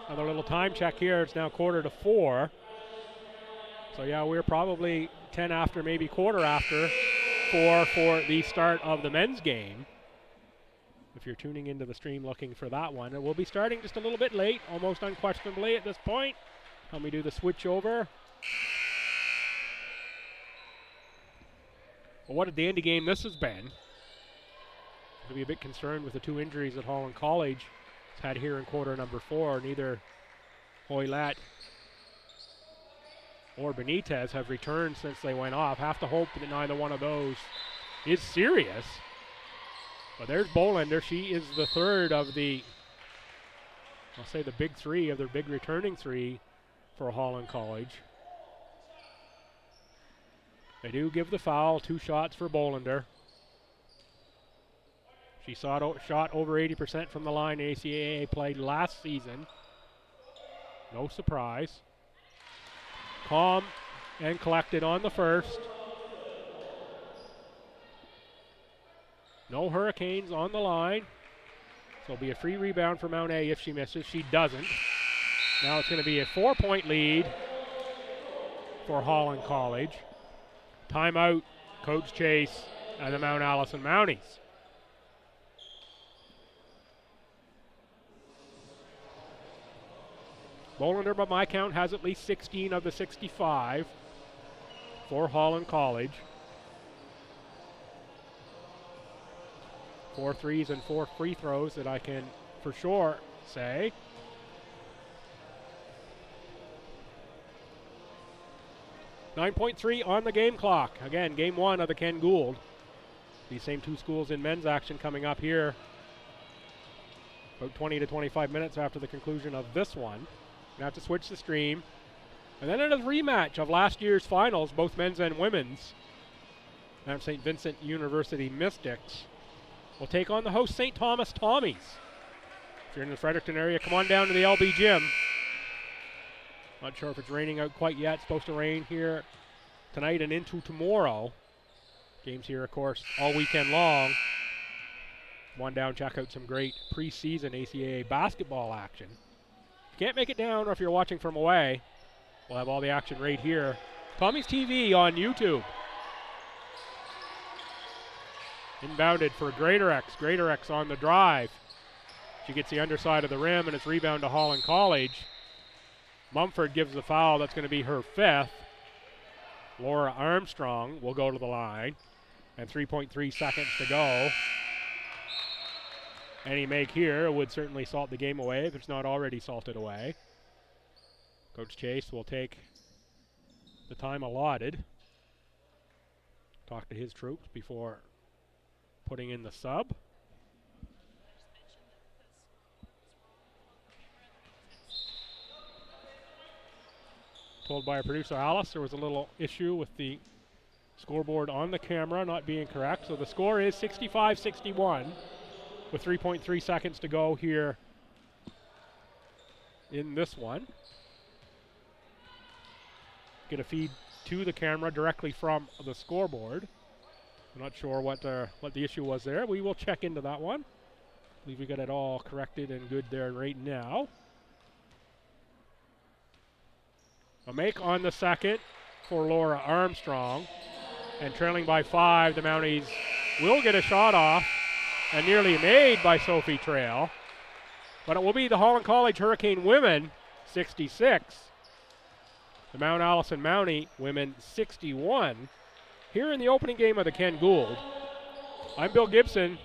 Another little time check here. It's now 3:45. So yeah, we're probably 10 after, maybe quarter after 4 for the start of the men's game. If you're tuning into the stream looking for that one, it will be starting just a little bit late, almost unquestionably at this point. Let me do the switch over. Well, what a dandy game this has been. I'll be a bit concerned with the 2 injuries that Holland College has had here in quarter number 4. Neither Hoylett or Benitez have returned since they went off. Have to hope that neither one of those is serious. But there's Bolander. She is the third of the, I'll say the big 3 of their big returning 3 for Holland College. They do give the foul, 2 shots for Bolander. She shot over 80% from the line in ACAA play last season. No surprise. Calm and collected on the first. No Hurricanes on the line. So it'll be a free rebound for Mount A if she misses. She doesn't. Now it's going to be a 4-point lead for Holland College. Timeout, Coach Chase and the Mount Allison Mounties. Bolander, by my count, has at least 16 of the 65 for Holland College. 4 threes and 4 free throws that I can for sure say. .3 on the game clock. Again, game 1 of the Ken Gould. These same 2 schools in men's action coming up here about 20 to 25 minutes after the conclusion of this one. Gonna have to switch the stream. And then in a rematch of last year's finals, both men's and women's, Mount St. Vincent University Mystics will take on the host St. Thomas Tommies. If you're in the Fredericton area, come on down to the LB Gym. Not sure if it's raining out quite yet. It's supposed to rain here tonight and into tomorrow. Games here, of course, all weekend long. Come on down, check out some great preseason ACAA basketball action. If you can't make it down, or if you're watching from away, we'll have all the action right here. Tommy's TV on YouTube. Inbounded for Greater X on the drive. She gets the underside of the rim, and it's rebound to Holland College. Mumford gives the foul. That's going to be her 5th. Laura Armstrong will go to the line. And 3.3 seconds to go. Any make here would certainly salt the game away if it's not already salted away. Coach Chase will take the time allotted. Talk to his troops before putting in the sub. Told by our producer Alice there was a little issue with the scoreboard on the camera not being correct. So the score is 65-61 with 3.3 seconds to go here in this one. Get a feed to the camera directly from the scoreboard. I'm not sure what the issue was there. We will check into that one. I believe we got it all corrected and good there right now. A make on the second for Laura Armstrong. And trailing by 5, the Mounties will get a shot off and nearly made by Sophie Trail. But it will be the Holland College Hurricane women 66. The Mount Allison Mountie women 61. Here in the opening game of the Ken Gould. I'm Bill Gibson.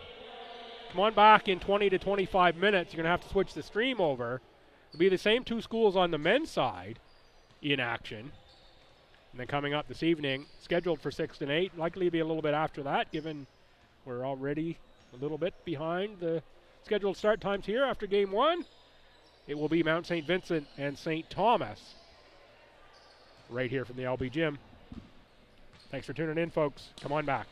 Come on back in 20 to 25 minutes. You're going to have to switch the stream over. It'll be the same 2 schools on the men's side in action. And then coming up this evening, scheduled for 6 and 8, likely to be a little bit after that, given we're already a little bit behind the scheduled start times here after game 1. It will be Mount St. Vincent and St. Thomas right here from the LB Gym. Thanks for tuning in, folks. Come on back.